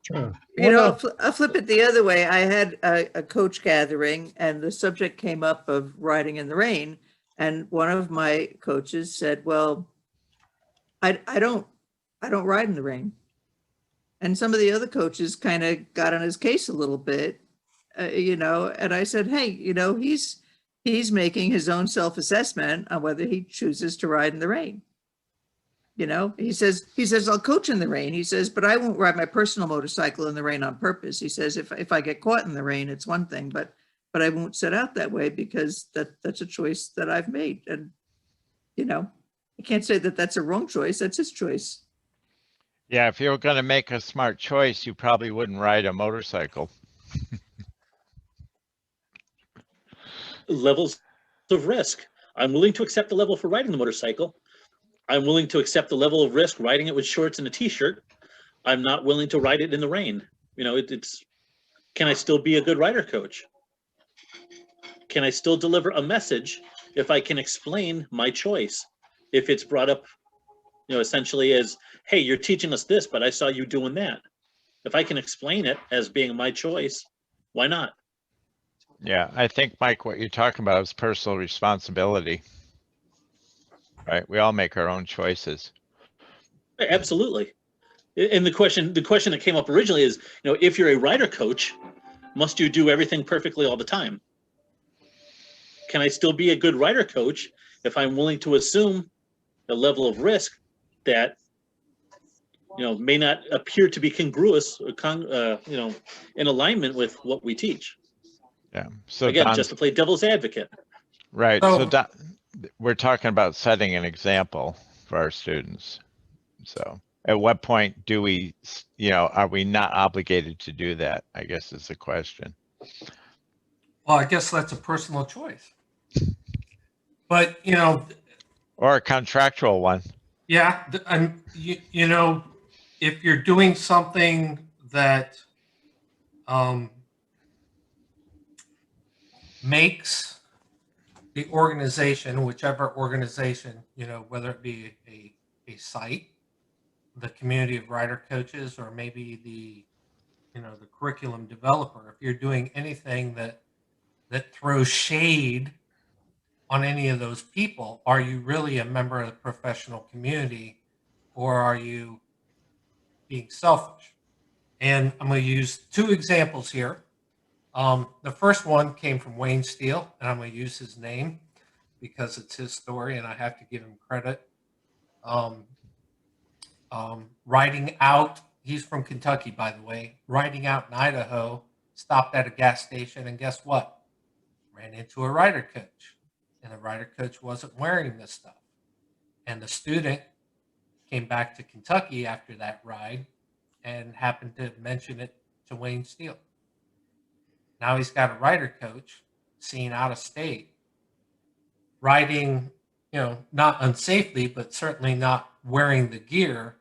Sure. You know, I'll flip it the other way. I had a coach gathering and the subject came up of riding in the rain. And one of my coaches said, well, I don't ride in the rain. And some of the other coaches kind of got on his case a little bit, you know, and I said, hey, you know, he's making his own self-assessment on whether he chooses to ride in the rain. You know, he says, I'll coach in the rain. He says, but I won't ride my personal motorcycle in the rain on purpose. He says, if I get caught in the rain, it's one thing, but I won't set out that way because that's a choice that I've made. And, you know, I can't say that that's a wrong choice. That's his choice. Yeah, if you were going to make a smart choice, you probably wouldn't ride a motorcycle. Levels of risk. I'm willing to accept the level for riding the motorcycle. I'm willing to accept the level of risk riding it with shorts and a t-shirt. I'm not willing to ride it in the rain. You know, it's, can I still be a good rider coach? Can I still deliver a message if I can explain my choice? If it's brought up, you know, essentially as, hey, you're teaching us this, but I saw you doing that. If I can explain it as being my choice, why not? Yeah, I think, Mike, what you're talking about is personal responsibility. Right? We all make our own choices. Absolutely. And the question that came up originally is, you know, if you're a rider coach, must you do everything perfectly all the time? Can I still be a good rider coach if I'm willing to assume the level of risk that, you know, may not appear to be congruous or you know, in alignment with what we teach? Yeah. So again, Don's, just to play devil's advocate. right. So Don, we're talking about setting an example for our students. So at what point do we, you know, are we not obligated to do that? I guess is the question. Well, I guess that's a personal choice. But, you know. Or a contractual one. Yeah. You know, if you're doing something that makes the organization, whichever organization, you know, whether it be a site, the community of rider coaches, or maybe the, you know, the curriculum developer, if you're doing anything that throws shade on any of those people, are you really a member of the professional community, or are you being selfish? And I'm going to use two examples here. The first one came from Wayne Steele, and I'm going to use his name because it's his story and I have to give him credit. Riding out, he's from Kentucky, by the way, riding out in Idaho, stopped at a gas station, and guess what? Ran into a rider coach, and the rider coach wasn't wearing this stuff. And the student came back to Kentucky after that ride and happened to mention it to Wayne Steele. Now he's got a rider coach seen out of state, riding, you know, not unsafely, but certainly not wearing the gear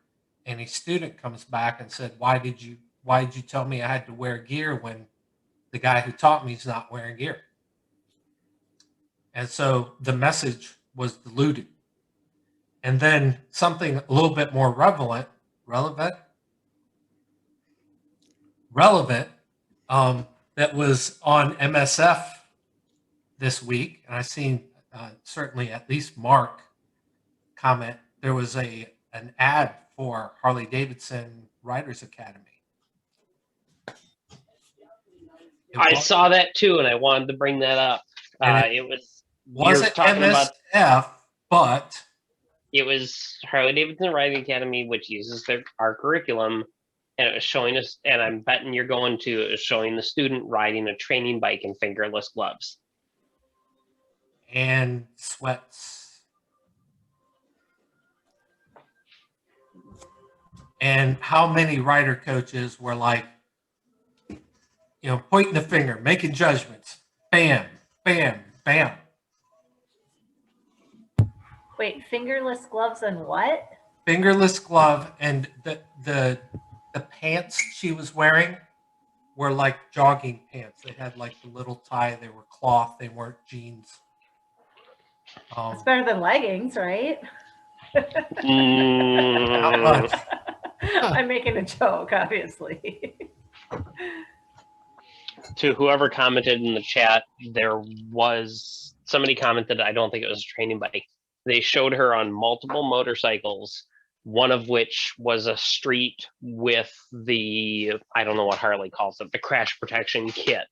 and a student comes back and said, why did you tell me I had to wear gear when the guy who taught me is not wearing gear? And so the message was diluted. And then something a little bit more relevant, that was on MSF this week, and I seen certainly at least Mark comment. There was an ad for Harley Davidson Riders Academy. I saw that too, and I wanted to bring that up. It wasn't MSF, but it was Harley Davidson Riding Academy, which uses our curriculum, and it was showing us. And I'm betting you're going to. It was showing the student riding a training bike in fingerless gloves and sweats. And how many rider coaches were like, pointing the finger, making judgments, bam, bam, bam. Wait, fingerless gloves and what? Fingerless glove, and the pants she was wearing were like jogging pants. They had like the little tie. They were cloth. They weren't jeans. It's better than leggings, right? Not much. I'm making a joke, obviously. To whoever commented in the chat, there was somebody commented, I don't think it was a training bike. They showed her on multiple motorcycles, one of which was a street with the, I don't know what Harley calls it, the crash protection kit.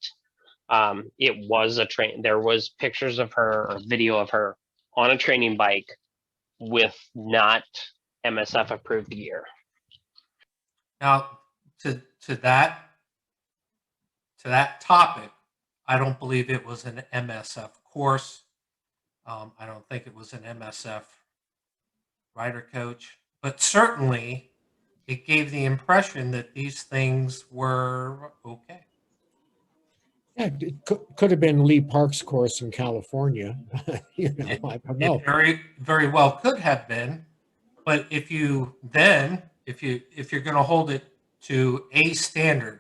It was there was pictures of her or video of her on a training bike with not MSF approved gear. Now, to that topic, I don't believe it was an MSF course. I don't think it was an MSF rider coach, but certainly it gave the impression that these things were okay. Yeah, it could have been Lee Park's course in California. I don't know. It very, very well could have been, but if you're going to hold it to a standard,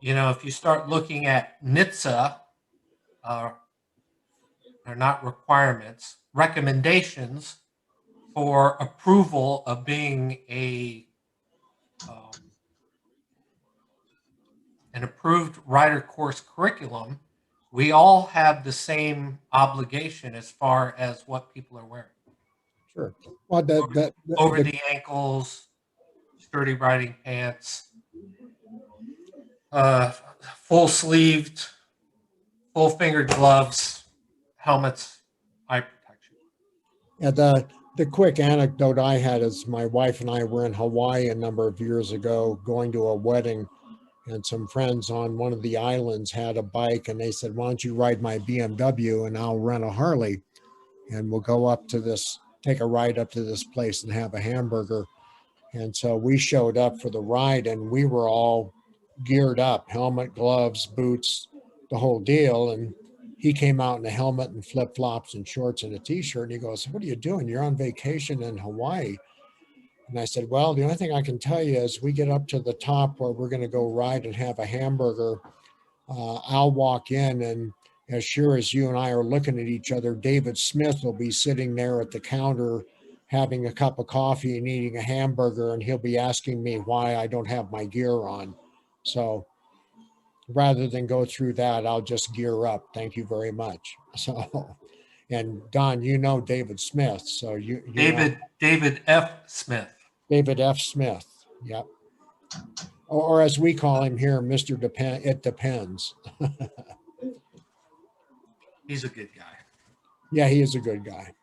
if you start looking at NHTSA, they're not requirements, recommendations for approval of being an approved rider course curriculum, we all have the same obligation as far as what people are wearing. Sure. Well, over the ankles, sturdy riding pants, full sleeved, full fingered gloves, helmets, eye protection. Yeah, the quick anecdote I had is my wife and I were in Hawaii a number of years ago going to a wedding, and some friends on one of the islands had a bike, and they said, why don't you ride my BMW and I'll rent a Harley, and we'll go up to this, take a ride up to this place and have a hamburger. And so we showed up for the ride, and we were all geared up, helmet, gloves, boots, the whole deal. And he came out in a helmet and flip-flops and shorts and a t-shirt, and he goes, what are you doing? You're on vacation in Hawaii. And I said, well, the only thing I can tell you is we get up to the top where we're going to go ride and have a hamburger. I'll walk in, and as sure as you and I are looking at each other, David Smith will be sitting there at the counter having a cup of coffee and eating a hamburger, and he'll be asking me why I don't have my gear on. So rather than go through that, I'll just gear up. Thank you very much. So, and Don, David Smith. So you David F. Smith. David F. Smith. Yep. Or as we call him here, Mr. It Depends. He's a good guy. Yeah, he is a good guy.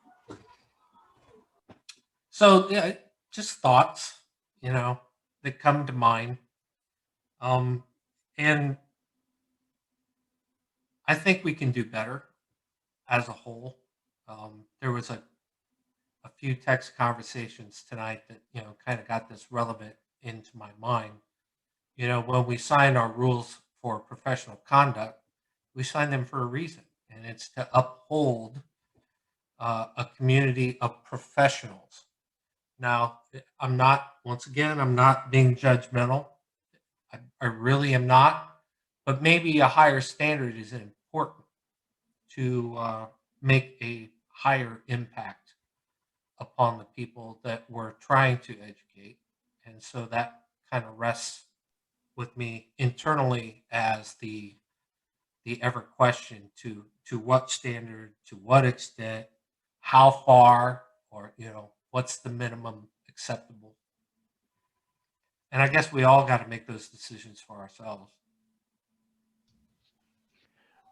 So yeah, just thoughts, that come to mind. And I think we can do better as a whole. There was a few text conversations tonight that, kind of got this relevant into my mind. When we sign our rules for professional conduct, we sign them for a reason, and it's to uphold a community of professionals. Now, I'm not, once again, I'm not being judgmental. I really am not, but maybe a higher standard is important to make a higher impact upon the people that we're trying to educate. And so that kind of rests with me internally as the ever question to what standard, to what extent, how far, or what's the minimum acceptable. And I guess we all got to make those decisions for ourselves.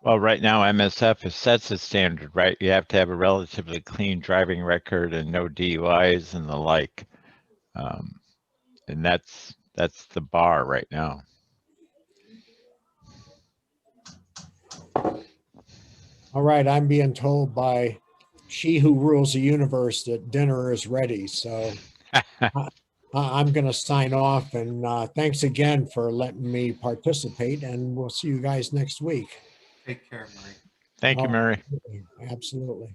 Well, right now MSF sets a standard, right? You have to have a relatively clean driving record and no DUIs and the like. And that's the bar right now. All right, I'm being told by she who rules the universe that dinner is ready. So I'm going to sign off, and thanks again for letting me participate, and we'll see you guys next week. Take care, Murray. Thank you, Murray. Absolutely.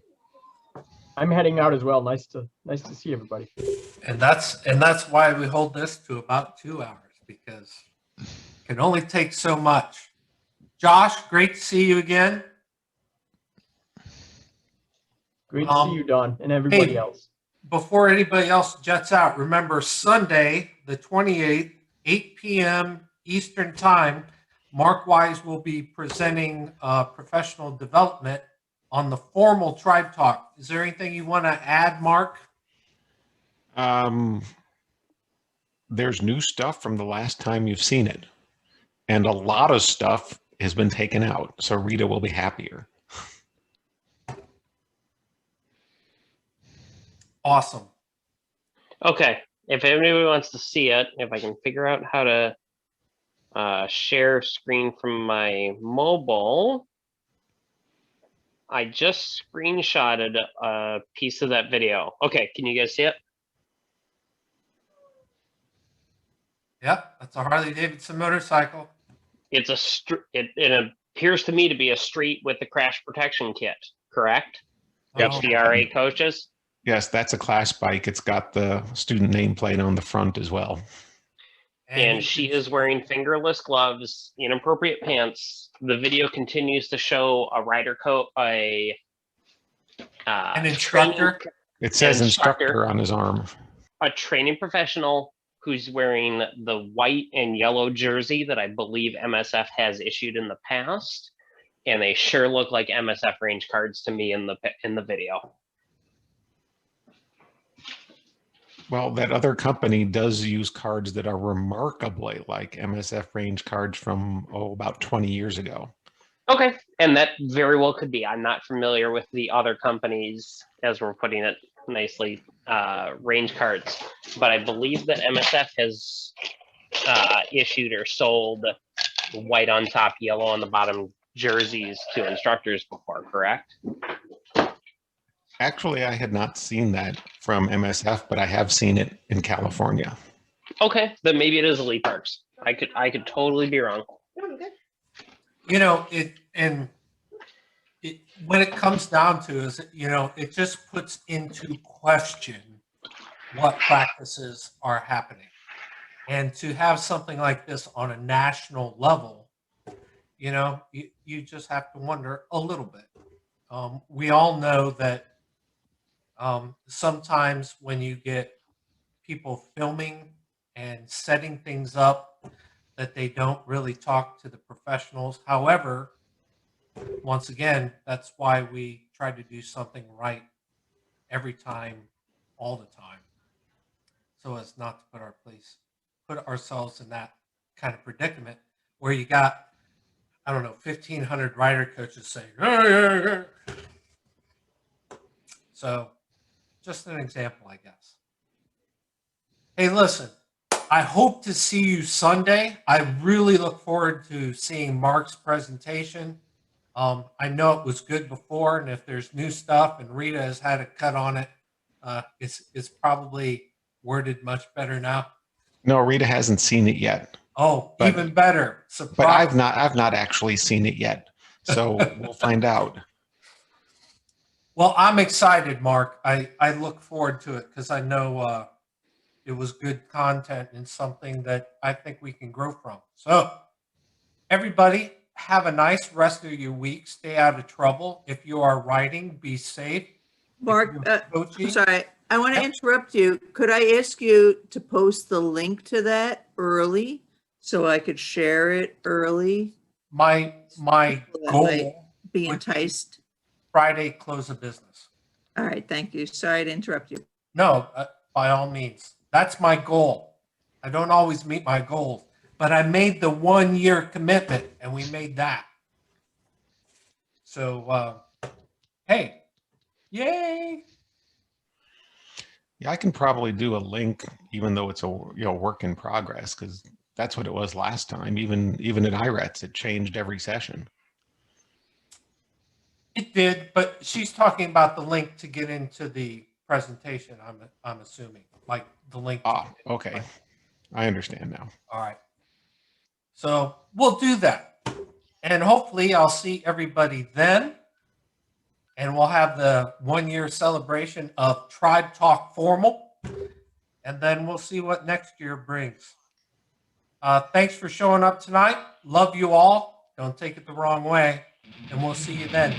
I'm heading out as well. Nice to see everybody. And that's why we hold this to about 2 hours, because it can only take so much. Josh, great to see you again. Great to see you, Don, and everybody else. Before anybody else jets out, remember Sunday, the 28th, 8 p.m. Eastern Time, Mark Wise will be presenting professional development on the formal Tribe Talk. Is there anything you want to add, Mark? There's new stuff from the last time you've seen it. And a lot of stuff has been taken out. So Rita will be happier. Awesome. Okay, if anybody wants to see it, if I can figure out how to share screen from my mobile, I just screenshotted a piece of that video. Okay, can you guys see it? Yep, that's a Harley Davidson motorcycle. It's it appears to me to be a street with the crash protection kit, correct? Yep. HDRA coaches. Yes, that's a class bike. It's got the student nameplate on the front as well. And she is wearing fingerless gloves, inappropriate pants. The video continues to show a rider coat, an instructor. It says instructor on his arm. A training professional who's wearing the white and yellow jersey that I believe MSF has issued in the past, and they sure look like MSF range cards to me in the video. Well, that other company does use cards that are remarkably like MSF range cards from, about 20 years ago. Okay, and that very well could be. I'm not familiar with the other companies, as we're putting it nicely, range cards, but I believe that MSF has issued or sold white on top, yellow on the bottom jerseys to instructors before, correct? Actually, I had not seen that from MSF, but I have seen it in California. Okay, then maybe it is Elite Parks. I could totally be wrong. When it comes down to is, it just puts into question what practices are happening. And to have something like this on a national level, you just have to wonder a little bit. We all know that sometimes when you get people filming and setting things up, that they don't really talk to the professionals. However, once again, that's why we try to do something right every time, all the time, so as not to put ourselves in that kind of predicament where you got, 1,500 rider coaches saying, "Hey." So just an example, I guess. Hey, listen, I hope to see you Sunday. I really look forward to seeing Mark's presentation. I know it was good before, and if there's new stuff and Rita has had a cut on it, it's probably worded much better now. No, Rita hasn't seen it yet. Oh, even better. Surprise. But I've not actually seen it yet. So we'll find out. Well, I'm excited, Mark. I look forward to it because I know it was good content and something that I think we can grow from. So everybody have a nice rest of your week. Stay out of trouble. If you are writing, be safe. Mark, I'm coaching, sorry, I want to interrupt you. Could I ask you to post the link to that early so I could share it early? my That goal might be would enticed. Friday close of business. All right, thank you. Sorry to interrupt you. No, by all means. That's my goal. I don't always meet my goals, but I made the 1 year commitment and we made that. So, hey, yay. Yeah, I can probably do a link, even though it's a work in progress, because that's what it was last time. Even at IRETS, it changed every session. It did, but she's talking about the link to get into the presentation. I'm assuming, like the link. Okay, I understand now. All right. So we'll do that, and hopefully I'll see everybody then, and we'll have the 1 year celebration of Tribe Talk Formal, and then we'll see what next year brings. Thanks for showing up tonight. Love you all. Don't take it the wrong way, and we'll see you then.